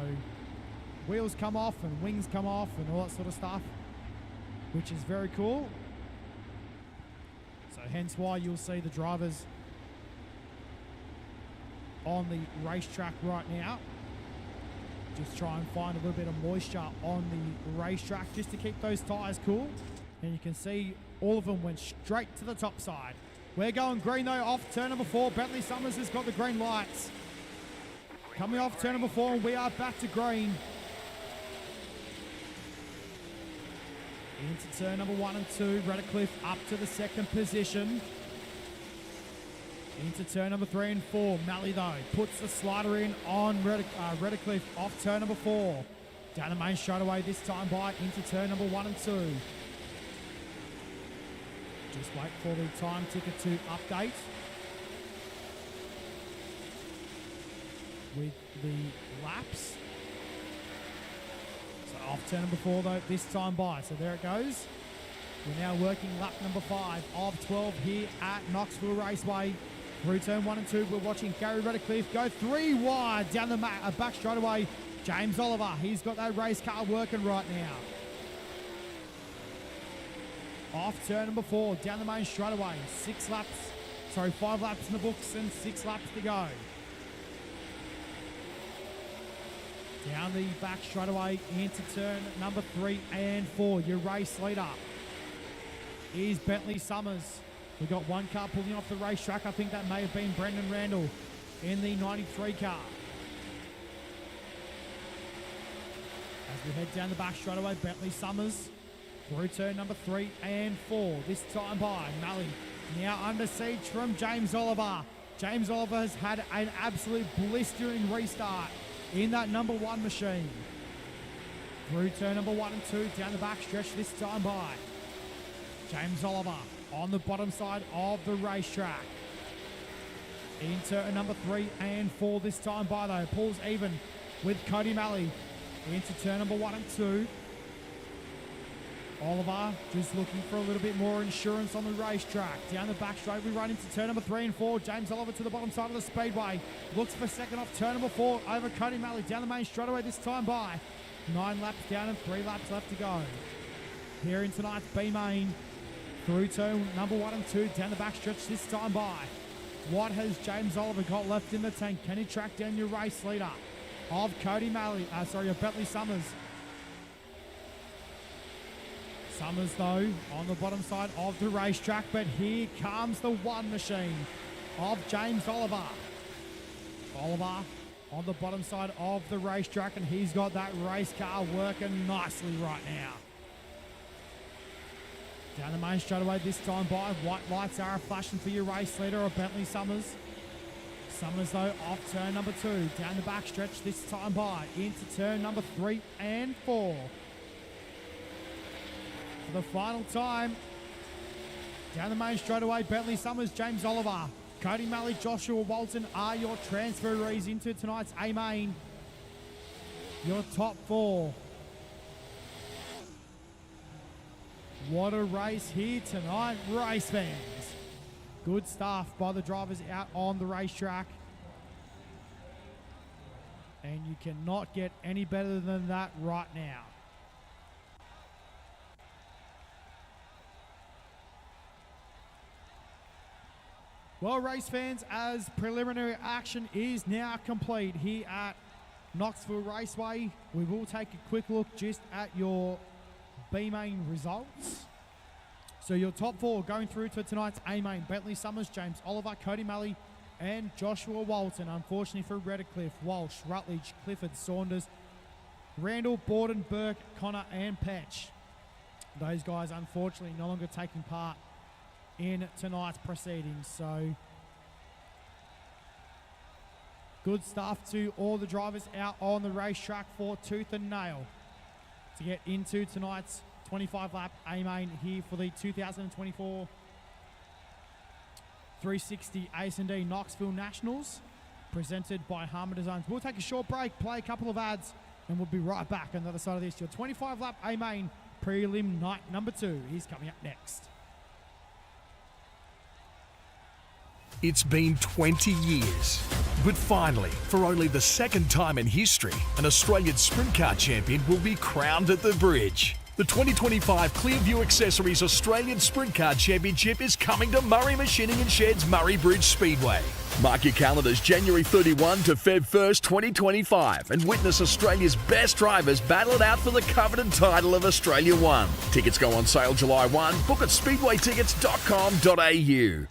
Speaker 4: wheels come off and wings come off and all that sort of stuff, which is very cool. So hence why you'll see the drivers on the racetrack right now just try and find a little bit of moisture on the racetrack just to keep those tyres cool. And you can see all of them went straight to the top side. We're going green though off turn number 4. Bentley Summers has got the green lights. Coming off turn number 4, and we are back to green. Into turn number 1 and 2. Redcliffe up to the second position. Into turn number 3 and 4. Malley though puts the slider in on Redcliffe off turn number 4. Down the main straightaway this time by into turn number 1 and 2. Just wait for the time ticker to update with the laps. So off turn number 4 though this time by. So there it goes. We're now working lap number 5 of 12 here at Knoxville Raceway. Through turn 1 and 2, we're watching Gary Redcliffe go 3 wide down the back straightaway. James Oliver, he's got that race car working right now. Off turn number 4, down the main straightaway. 5 laps in the books and 6 laps to go. Down the back straightaway into turn number 3 and 4. Your race leader is Bentley Summers. We've got one car pulling off the racetrack. I think that may have been Brendan Randall in the 93 car. As we head down the back straightaway, Bentley Summers through turn number 3 and 4. This time by Malley. Now under siege from James Oliver. James Oliver has had an absolute blistering restart in that number 1 machine. Through turn number 1 and 2, down the back stretch this time by James Oliver on the bottom side of the racetrack. In turn number 3 and 4 this time by though. Pulls even with Cody Malley. Into turn number 1 and 2. Oliver just looking for a little bit more insurance on the racetrack. Down the back straight we run into turn number 3 and 4. James Oliver to the bottom side of the speedway. Looks for second off turn number 4 over Cody Malley. Down the main straightaway this time by. 9 laps down and 3 laps left to go. Here in tonight's B main. Through turn number 1 and 2. Down the back stretch this time by. What has James Oliver got left in the tank? Can he track down your race leader of Cody Malley? Of Bentley Summers. Summers though on the bottom side of the racetrack, but here comes the 1 machine of James Oliver. Oliver on the bottom side of the racetrack, and he's got that race car working nicely right now. Down the main straightaway this time by. White lights are flashing for your race leader of Bentley Summers. Summers though off turn number 2. Down the back stretch this time by. Into turn number 3 and 4. For the final time. Down the main straightaway, Bentley Summers, James Oliver, Cody Malley, Joshua Walton are your transferees into tonight's A main. Your top 4. What a race here tonight, race fans. Good stuff by the drivers out on the racetrack. And you cannot get any better than that right now. Well, race fans, as preliminary action is now complete here at Knoxville Raceway, we will take a quick look just at your B main results. So your top 4 going through to tonight's A main: Bentley Summers, James Oliver, Cody Malley, and Joshua Walton. Unfortunately for Redcliffe, Walsh, Rutledge, Clifford, Saunders, Randall, Borden, Burke, Connor, and Petch. Those guys, unfortunately, no longer taking part in tonight's proceedings. So, good stuff to all the drivers out on the racetrack for tooth and nail to get into tonight's 25-lap A-Main here for the 2024 360 Asnd Knoxville Nationals, presented by Harmer Designs. We'll take a short break, play a couple of ads, and we'll be right back on the other side of this. Your 25-lap A-Main prelim night number 2 is coming up next.
Speaker 2: It's been 20 years, but finally, for only the second time in history, an Australian sprint car champion will be crowned at the bridge. The 2025 Clearview Accessories Australian Sprint Car Championship is coming to Murray Machining and Sheds Murray Bridge Speedway. Mark your calendars January 31 to Feb 1st, 2025 and witness Australia's best drivers battle it out for the coveted title of Australia 1. Tickets go on sale July 1. Book at speedwaytickets.com.au.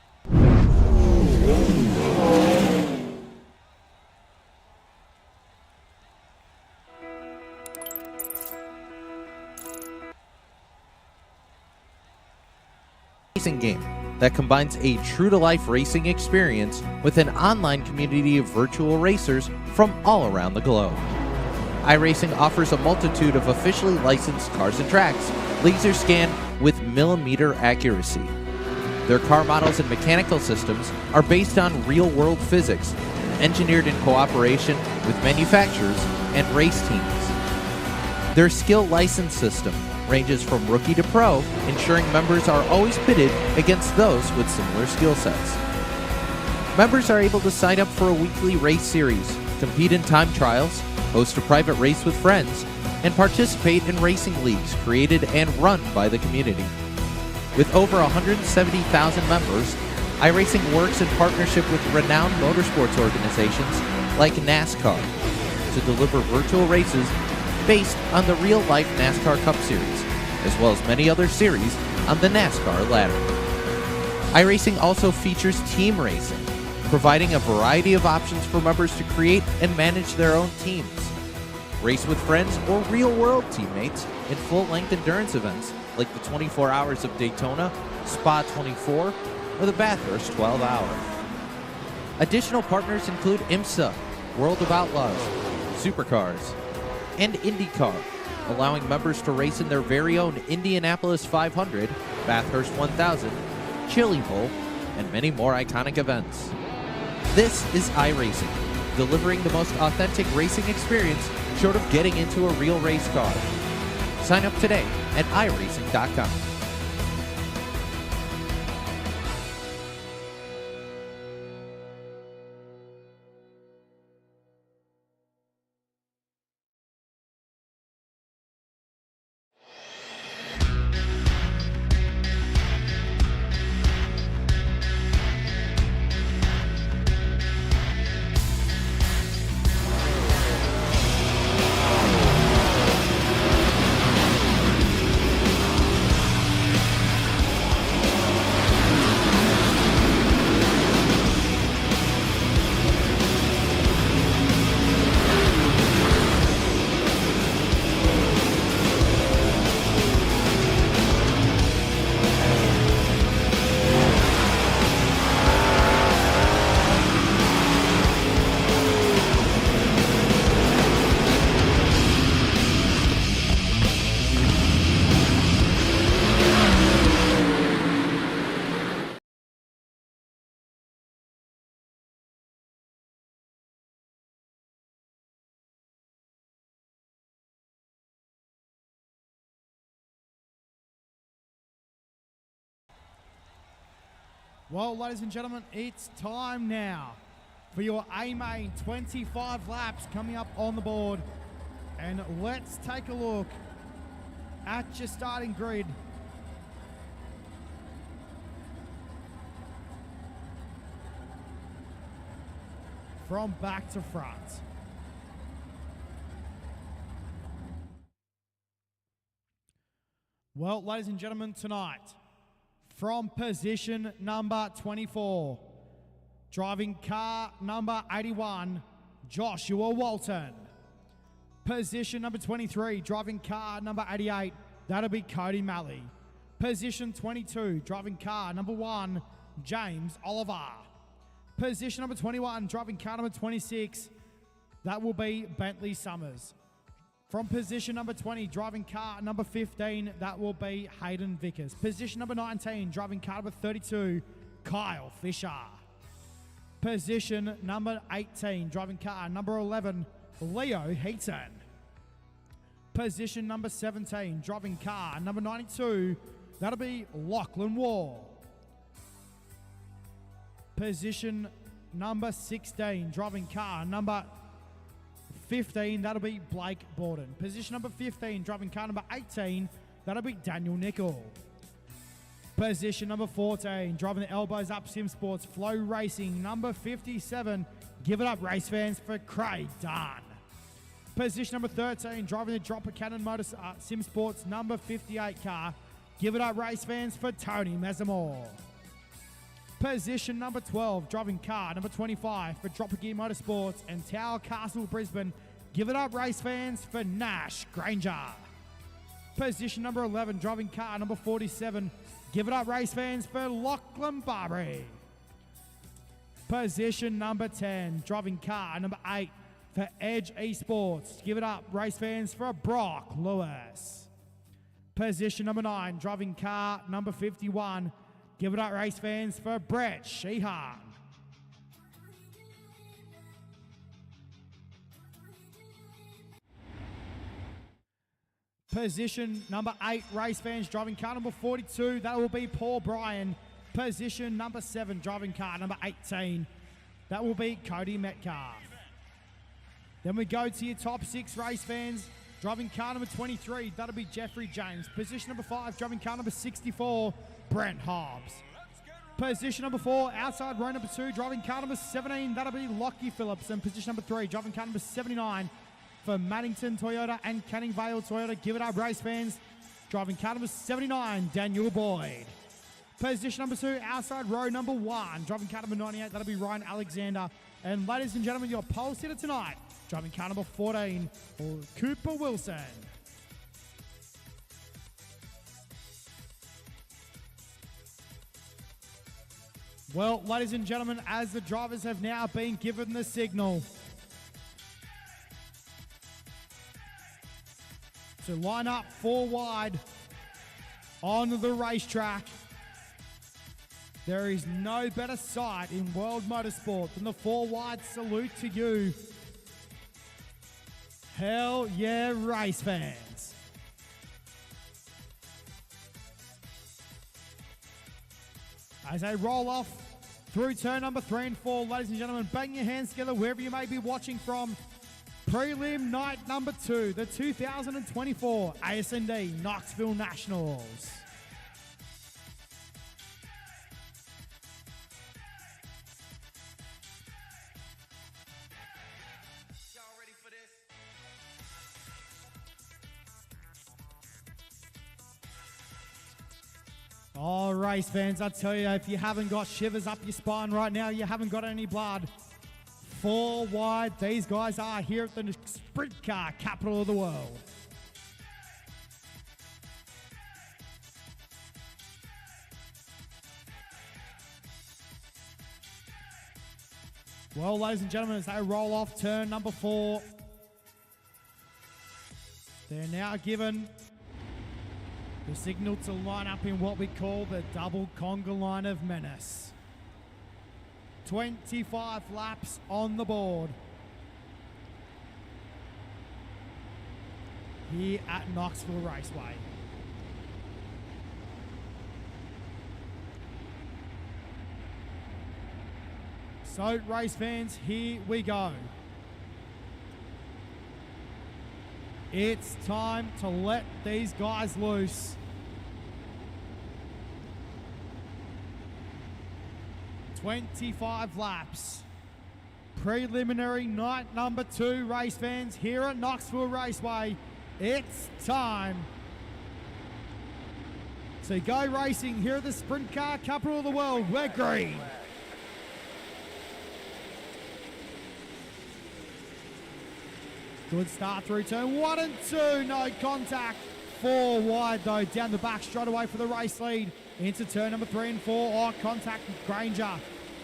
Speaker 6: Racing game that combines a true-to-life racing experience with an online community of virtual racers from all around the globe. iRacing offers a multitude of officially licensed cars and tracks, laser scanned with millimeter accuracy. Their car models and mechanical systems are based on real-world physics, engineered in cooperation with manufacturers and race teams. Their skill license system ranges from rookie to pro, ensuring members are always pitted against those with similar skill sets. Members are able to sign up for a weekly race series, compete in time trials, host a private race with friends, and participate in racing leagues created and run by the community. With over 170,000 members, iRacing works in partnership with renowned motorsports organizations like NASCAR to deliver virtual races based on the real-life NASCAR Cup Series, as well as many other series on the NASCAR ladder. iRacing also features team racing, providing a variety of options for members to create and manage their own teams. Race with friends or real-world teammates in full-length endurance events like the 24 Hours of Daytona, Spa 24, or the Bathurst 12 Hour. Additional partners include IMSA, World of Outlaws, Supercars, and IndyCar, allowing members to race in their very own Indianapolis 500, Bathurst 1000, Chili Bowl, and many more iconic events. This is iRacing, delivering the most authentic racing experience short of getting into a real race car. Sign up today at iRacing.com.
Speaker 4: Well, ladies and gentlemen, it's time now for your A-Main 25 laps coming up on the board. And let's take a look at your starting grid. From back to front. Well, ladies and gentlemen, tonight, from position number 24, Driving car number 81, Joshua Walton. Position number 23, driving car number 88, that'll be Cody Malley. Position 22, driving car number 1, James Oliver. Position number 21, driving car number 26, that will be Bentley Summers. From position number 20, driving car number 15, that will be Hayden Vickers. Position number 19, driving car number 32, Kyle Fisher. Position number 18, driving car number 11, Leo Heaton. Position number 17, driving car number 92, that'll be Lachlan Wall. Position number 16, driving car number 15, that'll be Blake Borden. Position number 15, driving car number 18, that'll be Daniel Nickel. Position number 14, driving the elbows up Sim Sports Flow Racing, number 57, give it up race fans for Craig Dunn. Position number 13, driving the Dropper Cannon Motors Sim Sports number 58 car, give it up race fans for Tony Mesamore. Position number 12, driving car number 25 for Dropper Gear Motorsports and Tower Castle Brisbane, give it up race fans for Nash Granger. Position number 11, driving car number 47, give it up race fans for Lachlan Barbary. Position number 10, driving car number 8 for Edge Esports, give it up race fans for Brock Lewis. Position number 9, driving car number 51, give it up race fans for Brett Sheehan. Position number 8, race fans, driving car number 42, that will be Paul Bryan. Position number 7, driving car number 18, that will be Cody Metcalf. Then we go to your top 6 race fans, driving car number 23, that'll be Jeffrey James. Position number 5, driving car number 64, Brent Hobbs. Position number 4, outside row number 2, driving car number 17, that'll be Lockie Phillips. And position number 3, driving car number 79 for Maddington Toyota and Canning Vale Toyota. Give it up, race fans. Driving car number 79, Daniel Boyd. Position number 2, outside row number 1, driving car number 98, that'll be Ryan Alexander. And ladies and gentlemen, your pole sitter tonight, driving car number 14, Cooper Wilson. Well, ladies and gentlemen, as the drivers have now been given the signal to line up 4 wide on the racetrack, there is no better sight in world motorsport than the 4 wide salute to you. Hell yeah, race fans. As they roll off through turn number 3 and 4, ladies and gentlemen, bang your hands together wherever you may be watching from. Prelim night number 2, the 2024 Asnd Knoxville Nationals.
Speaker 1: Y'all ready for this?
Speaker 4: Oh, race fans, I tell you, if you haven't got shivers up your spine right now, you haven't got any blood. 4 wide, these guys are here at the sprint car capital of the world. Well, ladies and gentlemen, as they roll off turn number 4, they're now given the signal to line up in what we call the double conga line of menace. 25 laps on the board here at Knoxville Raceway. So, race fans, here we go. It's time to let these guys loose. 25 laps. Preliminary night number 2, race fans, here at Knoxville Raceway. It's time to go racing here at the sprint car capital of the world. We're green. Good start through turn 1 and 2. No contact. 4 wide though. Down the back straight away for the race lead. Into turn number 3 and 4. Oh, contact with Granger.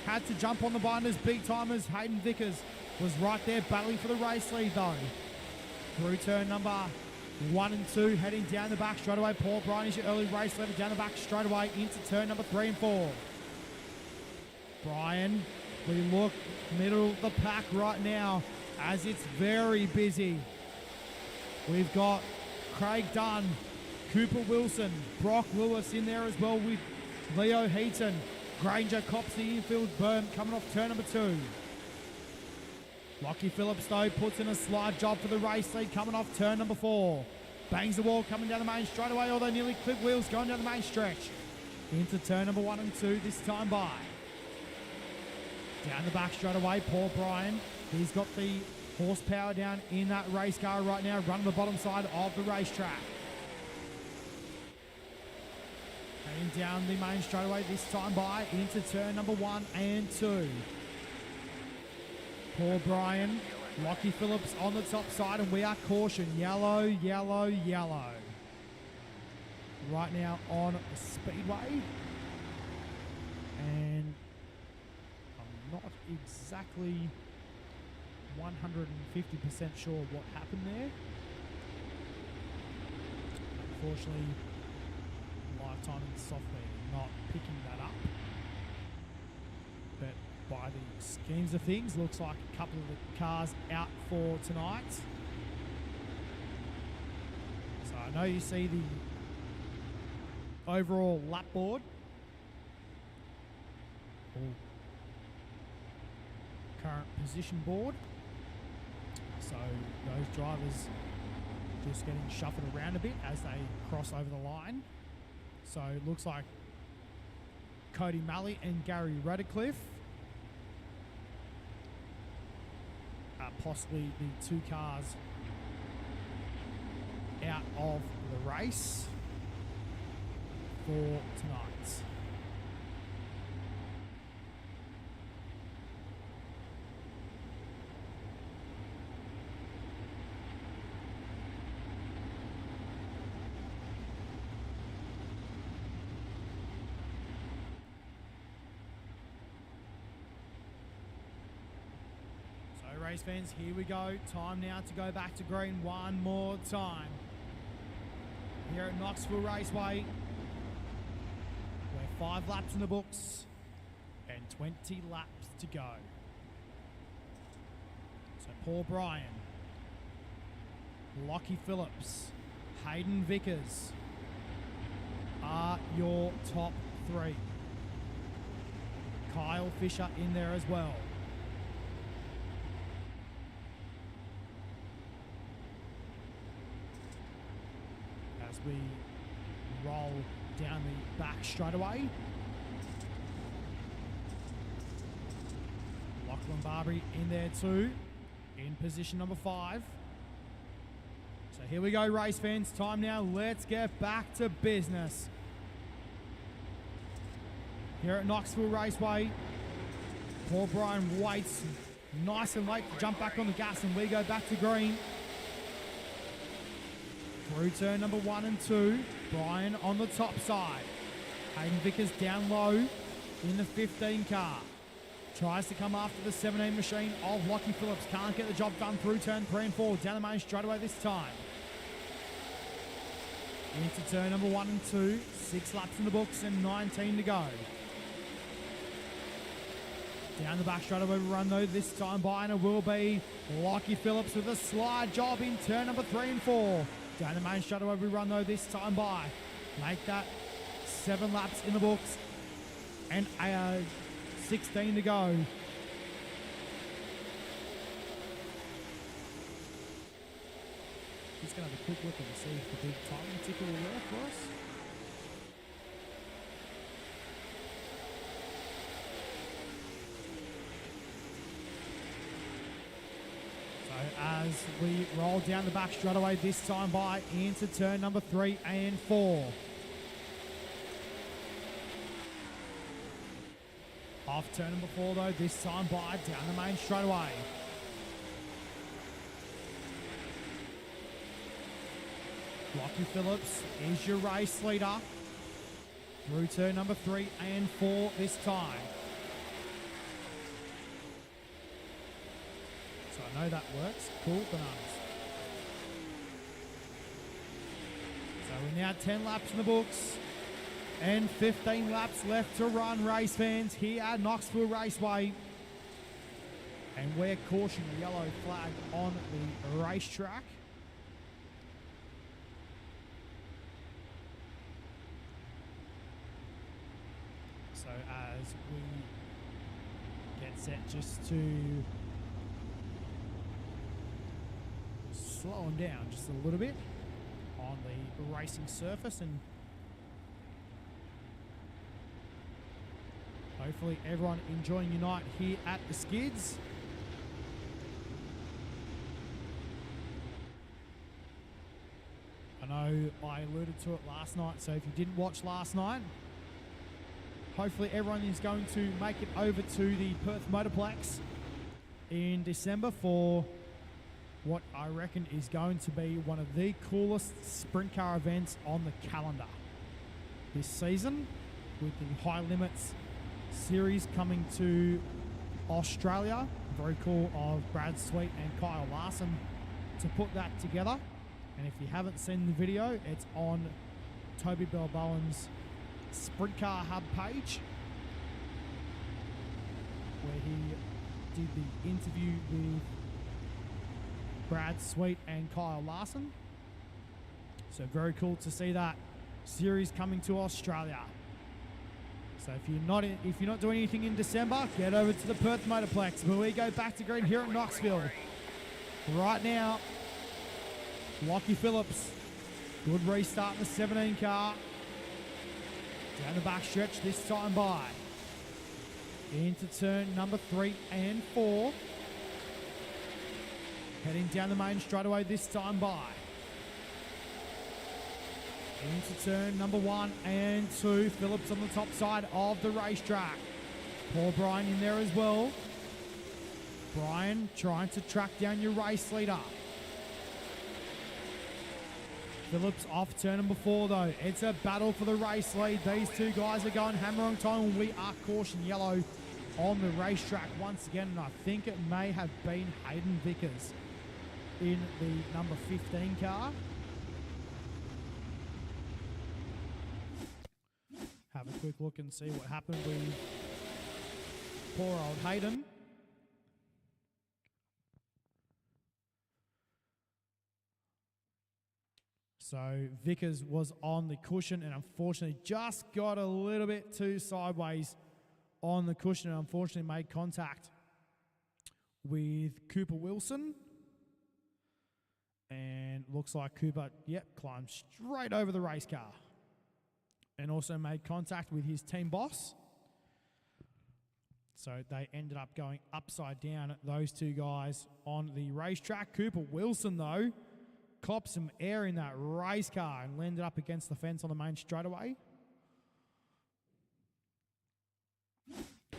Speaker 4: Had to jump on the binders. Big timers. Hayden Vickers was right there battling for the race lead though. Through turn number 1 and 2. Heading down the back straight away. Paul Bryan is your early race leader. Down the back straight away into turn number 3 and 4. Bryan, we look middle of the pack right now as it's very busy. We've got Craig Dunn, Cooper Wilson, Brock Lewis in there as well with Leo Heaton. Granger cops the infield berm coming off turn number 2. Lockie Phillips though puts in a slide job for the race lead coming off turn number 4. Bangs the wall coming down the main straight away, although nearly clipped wheels going down the main stretch. Into turn number 1 and 2 this time by. Down the back straight away, Paul Bryan. He's got the horsepower down in that race car right now, running the bottom side of the racetrack. Heading down the main straightaway this time by into turn number 1 and 2. Paul Bryan, Lockie Phillips on the top side, and we are caution. Yellow, yellow, yellow. Right now on the speedway. And I'm not exactly 150% sure what happened there. Unfortunately, live timing software not picking that up. But by the schemes of things, looks like a couple of the cars out for tonight. So I know you see the overall lap board. Or current position board. So those drivers just getting shuffled around a bit as they cross over the line. So it looks like Cody Malley and Gary Radcliffe are possibly the 2 cars out of the race for tonight. Race fans, here we go. Time now to go back to green one more time. Here at Knoxville Raceway, we're 5 laps in the books and 20 laps to go. So Paul Bryan, Lockie Phillips, Hayden Vickers are your top 3. Kyle Fisher in there as well. As we roll down the back straightaway. Lachlan Barbary in there too, in position number 5. So here we go, race fans. Time now, let's get back to business. Here at Knoxville Raceway, Paul Bryan waits nice and late to jump back on the gas, and we go back to green. Through turn number 1 and 2, Bryan on the top side. Hayden Vickers down low in the 15 car. Tries to come after the 17 machine of Lockie Phillips. Can't get the job done through turn 3 and 4. Down the main straightaway this time. Into turn number 1 and 2. 6 laps in the books and 19 to go. Down the back straightaway we run though this time by, and it will be Lockie Phillips with a slide job in turn number 3 and 4. Down the main straightaway we run though this time by. Make that 7 laps in the books and 16 to go. Just going to have a quick look and see if the big timing ticker will work for us. As we roll down the back straightaway this time by into turn number 3 and 4. Off turn number 4 though, this time by down the main straightaway. Lockie Phillips is your race leader through turn number 3 and 4 this time. So I know that works. Cool bananas. So we're now 10 laps in the books and 15 laps left to run, race fans, here at Knoxville Raceway. And we're caution the yellow flag on the racetrack. So as we get set just to slow them down just a little bit on the racing surface, and hopefully everyone enjoying your night here at the skids. I know I alluded to it last night, so if you didn't watch last night, hopefully everyone is going to make it over to the Perth Motorplex in December for what I reckon is going to be one of the coolest sprint car events on the calendar this season, with the High Limits series coming to Australia. Very cool of Brad Sweet and Kyle Larson to put that together. And if you haven't seen the video, it's on Toby Balboa's Sprint Car Hub page, where he did the interview with Brad Sweet and Kyle Larson. So very cool to see that series coming to Australia. So if you're not doing anything in December, get over to the Perth Motorplex, where we go back to green here at Knoxville. Right now, Lockie Phillips, good restart in the 17 car. Down the back stretch this time by. Into turn number 3 and 4. Heading down the main straightaway this time by. Into turn number 1 and 2. Phillips on the top side of the racetrack. Paul Bryan in there as well. Bryan trying to track down your race leader. Phillips off turn number 4 though. It's a battle for the race lead. These two guys are going hammer on time. We are caution yellow on the racetrack once again, and I think it may have been Hayden Vickers in the number 15 car. Have a quick look and see what happened with poor old Hayden. So Vickers was on the cushion and unfortunately just got a little bit too sideways on the cushion and unfortunately made contact with Cooper Wilson. And looks like Cooper, climbed straight over the race car. And also made contact with his team boss. So they ended up going upside down, those two guys on the racetrack. Cooper Wilson, though, copped some air in that race car and landed up against the fence on the main straightaway.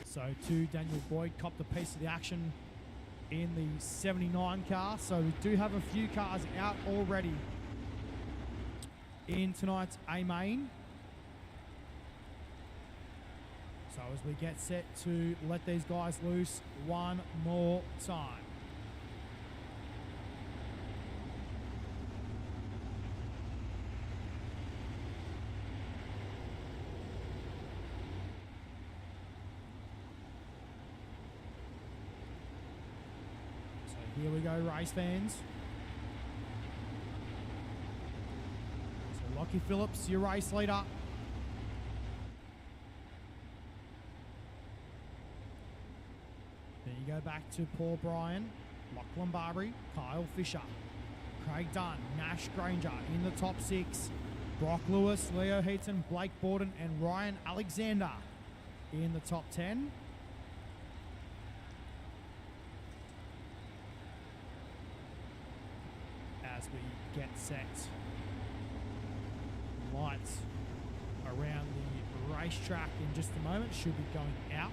Speaker 4: So too, Daniel Boyd copped a piece of the action in the 79 car. So we do have a few cars out already in tonight's A-Main. So as we get set to let these guys loose one more time. So here we go, race fans. So Lockie Phillips, your race leader. Then you go back to Paul Bryan, Lachlan Barbary, Kyle Fisher, Craig Dunn, Nash Granger in the top 6. Brock Lewis, Leo Heaton, Blake Borden, and Ryan Alexander in the top 10. As we get set, lights around the racetrack in just a moment should be going out.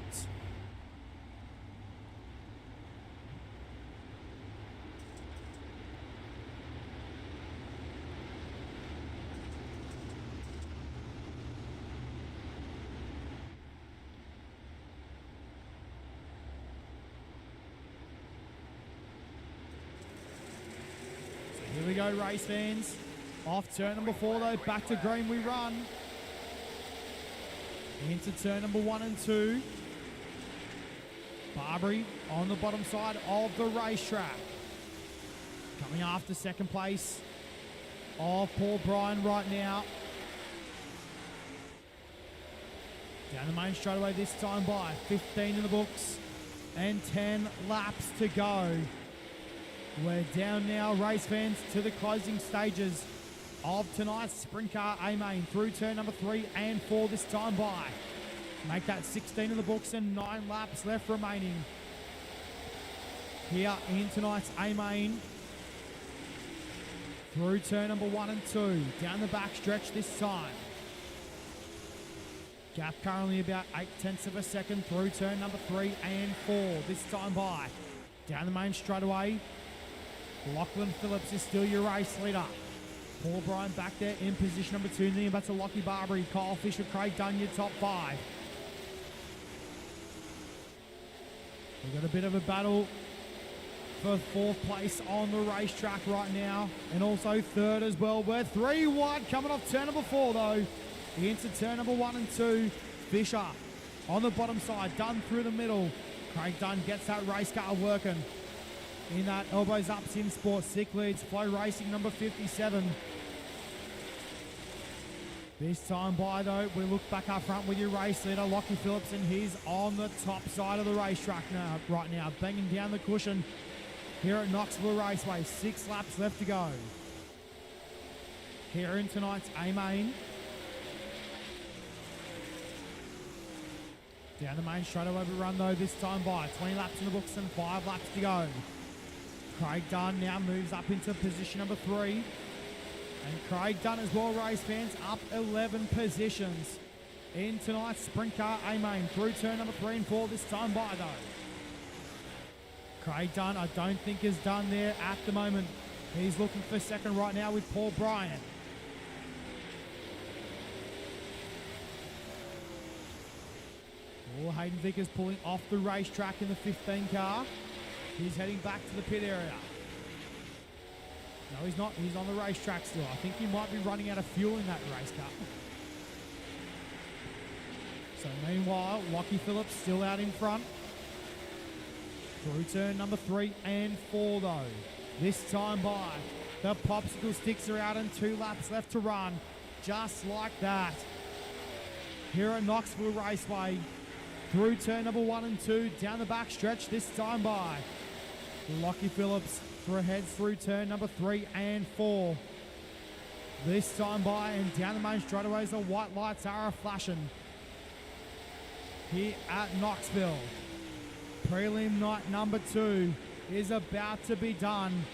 Speaker 4: Here we go, race fans. Off turn number 4 though, back to green we run. Into turn number 1 and 2. Barbary on the bottom side of the racetrack. Coming after second place of Paul Bryan right now. Down the main straightaway this time by 15 in the books and 10 laps to go. We're down now, race fans, to the closing stages of tonight's sprint car A-main through turn number 3 and 4 this time by. Make that 16 in the books and 9 laps left remaining. Here in tonight's A-main through turn number 1 and 2. Down the back stretch this time. Gap currently about 0.8 of a second through turn number 3 and 4 this time by. Down the main straightaway. Lachlan Phillips is still your race leader. Paul Bryan back there in position number 2. Then back to Lockie Barbary, Kyle Fisher, Craig Dunn, your top 5. We've got a bit of a battle for 4th place on the racetrack right now. And also 3rd as well. We're 3 wide coming off turn number 4 though. Into turn number 1 and 2. Fisher on the bottom side. Dunn through the middle. Craig Dunn gets that race car working. In that elbows up Sim Sports, Sick leads Flow Racing number 57. This time by though, we look back up front with your race leader, Lockie Phillips, and he's on the top side of the racetrack now, right now, banging down the cushion here at Knoxville Raceway. 6 laps left to go. Here in tonight's A-main. Down the main straightaway we run though this time by. 20 laps in the books and 5 laps to go. Craig Dunn now moves up into position number 3. And Craig Dunn as well, race fans, up 11 positions in tonight's sprint car A-main through turn number 3 and 4 this time by though. Craig Dunn I don't think is done there at the moment. He's looking for second right now with Paul Bryan. Oh, Hayden Vickers pulling off the racetrack in the 15 car. He's heading back to the pit area. No, he's not. He's on the racetrack still. I think he might be running out of fuel in that race car. So meanwhile, Lockie Phillips still out in front. Through turn number 3 and 4 though. This time by. The popsicle sticks are out and 2 laps left to run. Just like that. Here at Knoxville Raceway. Through turn number 1 and 2. Down the back stretch this time by. Lockie Phillips heads through turn number 3 and 4. This time by and down the main straightaways, the white lights are flashing. Here at Knoxville. Prelim night number 2 is about to be done.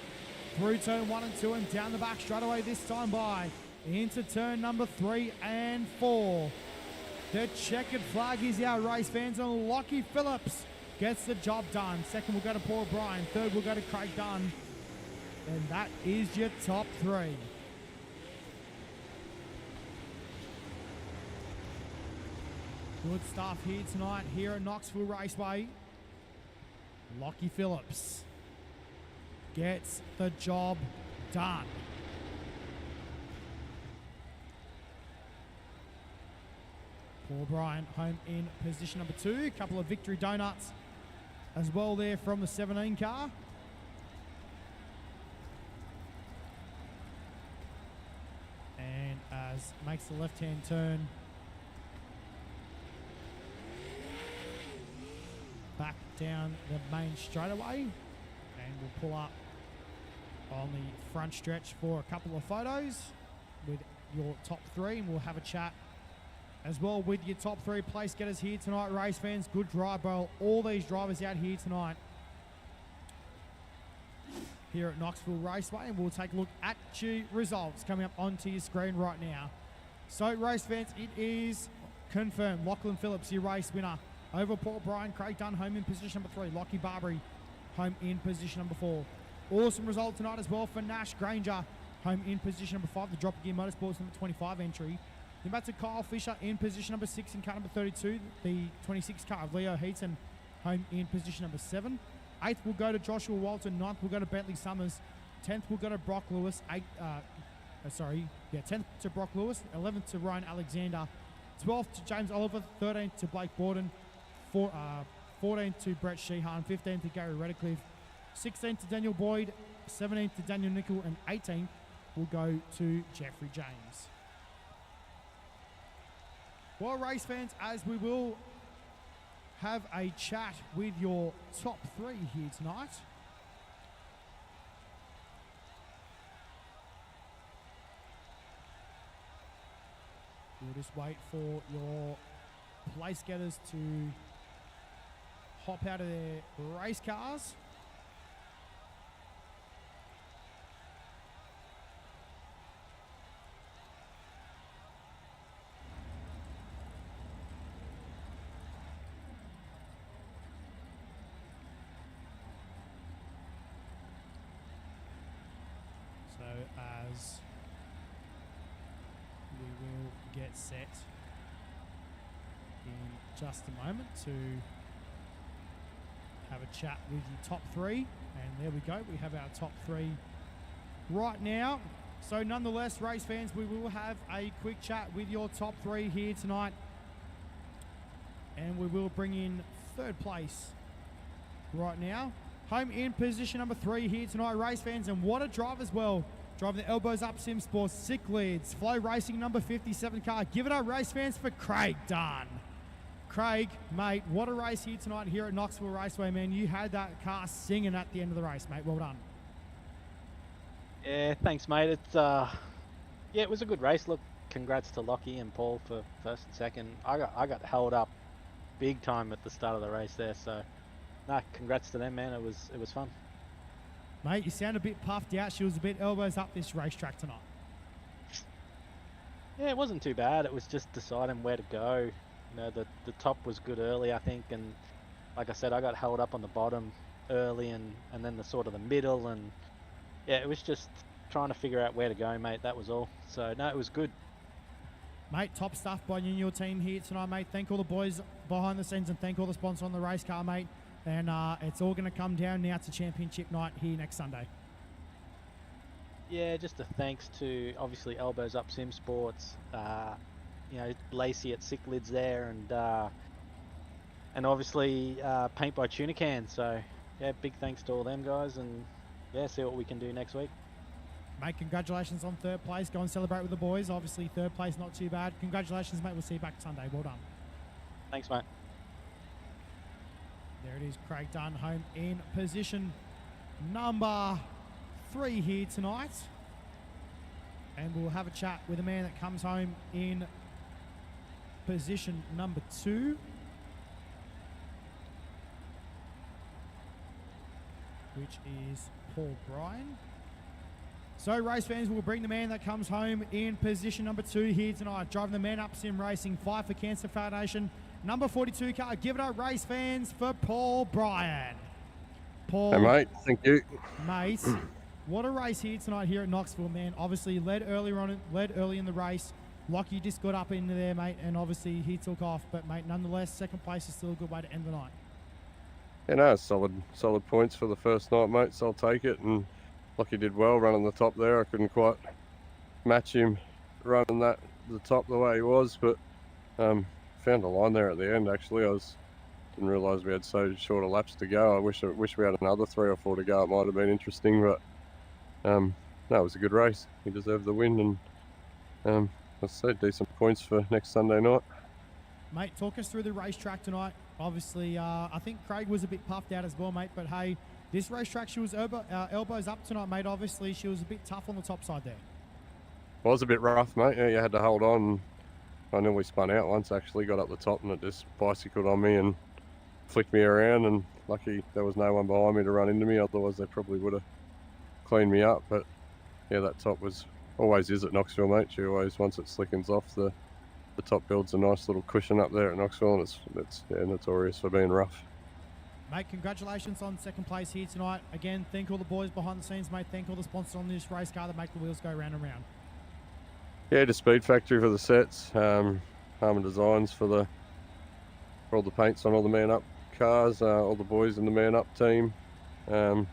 Speaker 4: Through turn 1 and 2 and down the back straightaway this time by. Into turn number 3 and 4. The checkered flag is our race fans and Lockie Phillips gets the job done. Second will go to Paul Bryan. Third will go to Craig Dunn. And that is your top 3. Good stuff here tonight here at Knoxville Raceway. Lockie Phillips gets the job done. Paul Bryan home in position number 2. A couple of victory donuts as well there from the 17 car. And as makes the left-hand turn back down the main straightaway, and we'll pull up on the front stretch for a couple of photos with your top 3, and we'll have a chat as well with your top 3 place getters here tonight, race fans. Good drive by all these drivers out here tonight here at Knoxville Raceway, and we'll take a look at your results coming up onto your screen right now. So race fans, it is confirmed. Lachlan Phillips, your race winner over Paul Bryan. Craig Dunn home in position number 3. Lockie Barbary home in position number 4. Awesome result tonight as well for Nash Granger home in position number 5. The Drop Gear Motorsports number 25 entry. Then back to Kyle Fisher in position number 6 in car number 32. The 26 car of Leo Heaton home in position number 7. 8th will go to Joshua Walton. 9th will go to Bentley Summers. 10th will go to Brock Lewis. 10th to Brock Lewis. 11th to Ryan Alexander. 12th to James Oliver. 13th to Blake Borden. 14th to Brett Sheehan. 15th to Gary Redcliffe. 16th to Daniel Boyd. 17th to Daniel Nickel. And 18th will go to Jeffrey James. Well, race fans, as we will have a chat with your top 3 here tonight. We'll just wait for your place getters to hop out of their race cars. So as we will get set in just a moment to have a chat with your top 3. And there we go, we have our top 3 right now. So nonetheless, race fans, we will have a quick chat with your top 3 here tonight. And we will bring in 3rd place right now. Home in position number 3 here tonight, race fans, and what a drive as well. Driving the elbows up, Sim Sports, Sick Leads, Flow Racing number 57 car. Give it up, race fans, for Craig Dunn. Craig, mate, what a race here tonight here at Knoxville Raceway, man. You had that car singing at the end of the race, mate. Well done.
Speaker 7: Yeah, thanks, mate. It's it was a good race. Look, congrats to Lockie and Paul for 1st and 2nd. I got held up big time at the start of the race there, so nah, congrats to them, man. It was fun.
Speaker 4: Mate, you sound a bit puffed out. She was a bit elbows up this racetrack tonight.
Speaker 7: Yeah, it wasn't too bad. It was just deciding where to go. You know, the top was good early, I think, and like I said, I got held up on the bottom early and then the sort of the middle, and yeah, it was just trying to figure out where to go, mate. That was all. So no, it was good.
Speaker 4: Mate, top stuff by you and your team here tonight, mate. Thank all the boys behind the scenes and thank all the sponsors on the race car, mate. And it's all going to come down now to championship night here next Sunday.
Speaker 7: Yeah, just a thanks to obviously Elbows Up Sim Sports, you know, Lacey at Sick Lids there, and obviously Paint by Tuna Can. So yeah, big thanks to all them guys, and yeah, see what we can do next week.
Speaker 4: Mate, congratulations on 3rd place. Go and celebrate with the boys. Obviously 3rd place, not too bad. Congratulations, mate. We'll see you back Sunday. Well done.
Speaker 7: Thanks, mate.
Speaker 4: There it is, Craig Dunn, home in position number 3 here tonight. And we'll have a chat with a man that comes home in position number 2. Which is Paul Bryan. So race fans, will bring the man that comes home in position number 2 here tonight. Driving the Man Up Sim Racing 5 for Cancer Foundation. Number 42 car, give it up, race fans, for Paul Bryan. Paul.
Speaker 8: Hey, mate. Thank you.
Speaker 4: Mate, what a race here tonight here at Knoxville, man. Obviously led early in the race. Lockie just got up into there, mate, and obviously he took off. But, mate, nonetheless, 2nd place is still a good way to end the night.
Speaker 8: Yeah, no, solid points for the first night, mate, so I'll take it. And Lockie did well running the top there. I couldn't quite match him running the top the way he was, but found a line there at the end, actually. Didn't realise we had so short a laps to go. I wish we had another 3 or 4 to go. It might have been interesting, but no, it was a good race. He deserved the win, and let's say decent points for next Sunday night.
Speaker 4: Mate, talk us through the racetrack tonight. Obviously, I think Craig was a bit puffed out as well, mate, but hey, this racetrack, she was elbows up tonight, mate. Obviously, she was a bit tough on the top side there.
Speaker 8: It was a bit rough, mate. Yeah, you had to hold on. I nearly spun out once, actually. Got up the top and it just bicycled on me and flicked me around, and lucky there was no one behind me to run into me, otherwise they probably would have cleaned me up. But yeah, that top always is at Knoxville, mate. She always, once it slickens off, the top builds a nice little cushion up there at Knoxville, and it's notorious for being rough.
Speaker 4: Mate, congratulations on 2nd place here tonight. Again, thank all the boys behind the scenes, mate. Thank all the sponsors on this race car that make the wheels go round and round.
Speaker 8: Yeah, to Speed Factory for the sets, Harmon Designs for all the paints on all the Man Up cars, all the boys in the Man Up team, and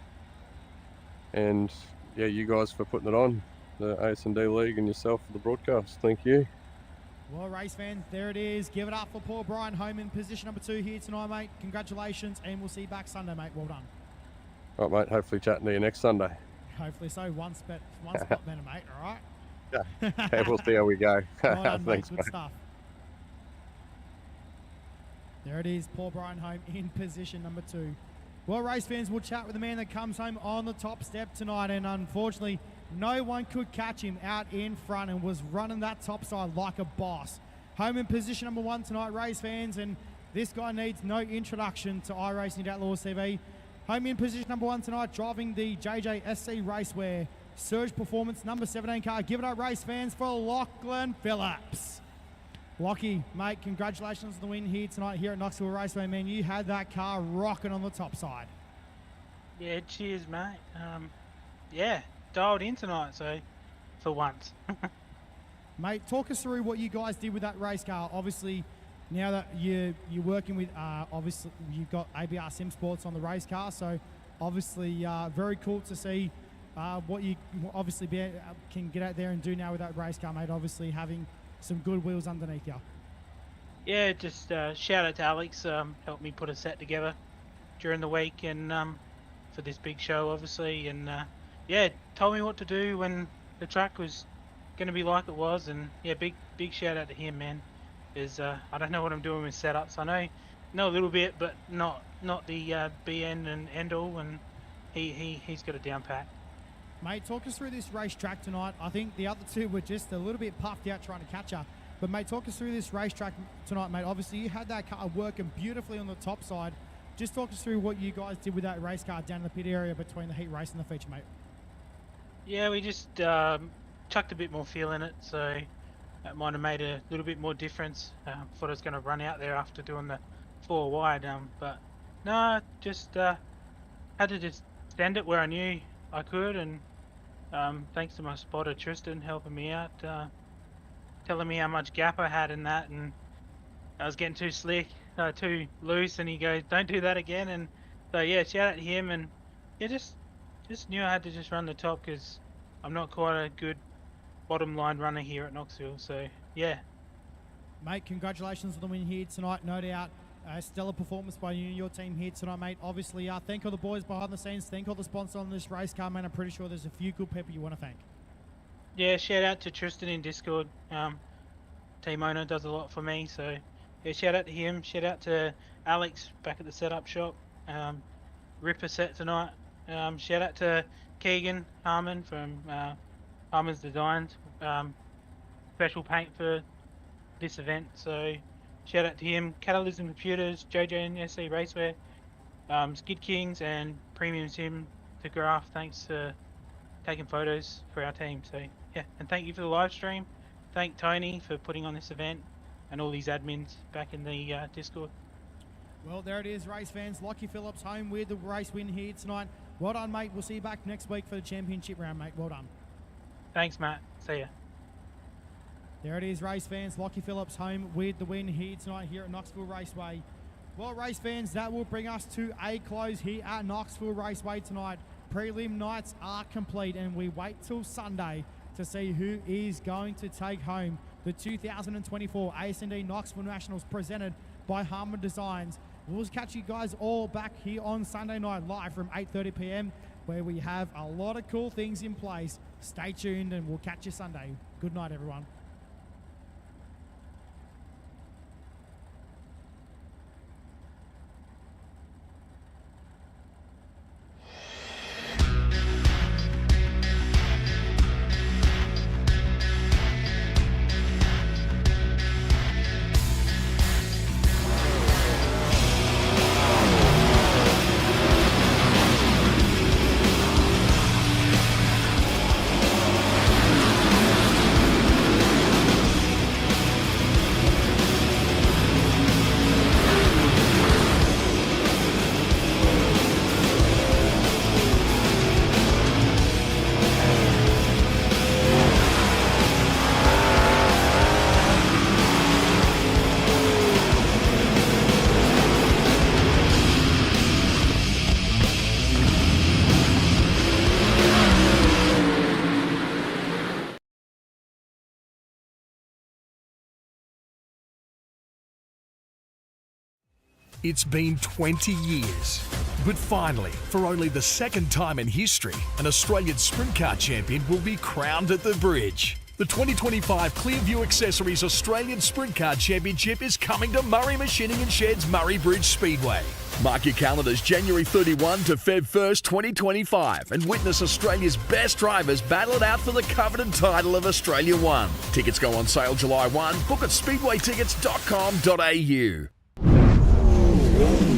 Speaker 8: yeah, you guys for putting it on, the Asnd League, and yourself for the broadcast. Thank you.
Speaker 4: Well, race fans, there it is. Give it up for Paul Bryan, home in position number 2 here tonight, mate. Congratulations, and we'll see you back Sunday, mate. Well done.
Speaker 8: All right, mate. Hopefully chatting to you next Sunday.
Speaker 4: Hopefully so. One spot better, mate. All right?
Speaker 8: Yeah, we'll see how we go.
Speaker 4: Well done, mate.
Speaker 8: Thanks,
Speaker 4: Good
Speaker 8: mate.
Speaker 4: stuff. There it is. Paul Bryan home in position number 2. Well, race fans, we'll chat with the man that comes home on the top step tonight, and unfortunately, no one could catch him out in front and was running that top side like a boss. Home in position number 1 tonight, race fans, and this guy needs no introduction to iRacing Outlaws TV. Home in position number 1 tonight, driving the JJSC Racewear Surge Performance number 17 car. Give it up, race fans, for Lachlan Phillips. Lockie, mate, congratulations on the win here tonight here at Knoxville Raceway, man. You had that car rocking on the top side.
Speaker 9: Yeah, cheers, mate. Yeah, dialed in tonight, so for once.
Speaker 4: Mate, talk us through what you guys did with that race car. Obviously, now that you're working with, obviously, you've got ABR Sim Sports on the race car, so obviously very cool to see what you obviously can get out there and do now with that race car, mate. Obviously, having some good wheels underneath you.
Speaker 9: Yeah, just shout out to Alex, helped me put a set together during the week and for this big show, obviously, and yeah, told me what to do when the track was going to be like it was, and yeah, big shout out to him, man. Is I don't know what I'm doing with setups. I know a little bit, but not the BN and end all, and he's got a down pat.
Speaker 4: Mate, talk us through this racetrack tonight. I think the other two were just a little bit puffed out trying to catch her. But, mate, talk us through this racetrack tonight, mate. Obviously, you had that car working beautifully on the top side. Just talk us through what you guys did with that race car down in the pit area between the heat race and the feature, mate.
Speaker 9: Yeah, we just chucked a bit more feel in it, so that might have made a little bit more difference. Thought I was going to run out there after doing the 4 wide, but no, just had to just stand it where I knew I could, and thanks to my spotter Tristan helping me out, telling me how much gap I had in that, and I was getting too slick, too loose, and he goes, "Don't do that again." And so yeah, shout out to him, and yeah, just knew I had to just run the top because I'm not quite a good bottom line runner here at Knoxville. So yeah,
Speaker 4: mate, congratulations on the win here tonight. No doubt, stellar performance by you and your team here tonight, mate. Obviously, thank all the boys behind the scenes. Thank all the sponsors on this race car, man. I'm pretty sure there's a few good people you want to thank.
Speaker 9: Yeah, shout out to Tristan in Discord. Team owner does a lot for me, so yeah, shout out to him. Shout out to Alex back at the setup shop. Ripper set tonight. Shout out to Keegan Harmon from Harmon's Designs. Special paint for this event, so shout out to him. Catalysm Computers, JJSC Racewear, Skid Kings, and Premium Sim to Graph. Thanks for taking photos for our team. So yeah, and thank you for the live stream. Thank Tony for putting on this event and all these admins back in the Discord.
Speaker 4: Well, there it is, race fans. Lockie Phillips home with the race win here tonight. Well done, mate. We'll see you back next week for the championship round, mate. Well done.
Speaker 9: Thanks, Matt. See ya.
Speaker 4: There it is, race fans. Lockie Phillips home with the win here tonight here at Knoxville Raceway. Well, race fans, that will bring us to a close here at Knoxville Raceway tonight. Prelim nights are complete, and we wait till Sunday to see who is going to take home the 2024 Asnd Knoxville Nationals presented by Harmon Designs. We'll catch you guys all back here on Sunday night live from 8:30 p.m. where we have a lot of cool things in place. Stay tuned, and we'll catch you Sunday. Good night, everyone.
Speaker 2: It's been 20 years. But finally, for only the second time in history, an Australian sprint car champion will be crowned at the bridge. The 2025 Clearview Accessories Australian Sprint Car Championship is coming to Murray Machining and Sheds Murray Bridge Speedway. Mark your calendars January 31 to Feb 1st, 2025 and witness Australia's best drivers battle it out for the coveted title of Australia 1. Tickets go on sale July 1. Book at speedwaytickets.com.au.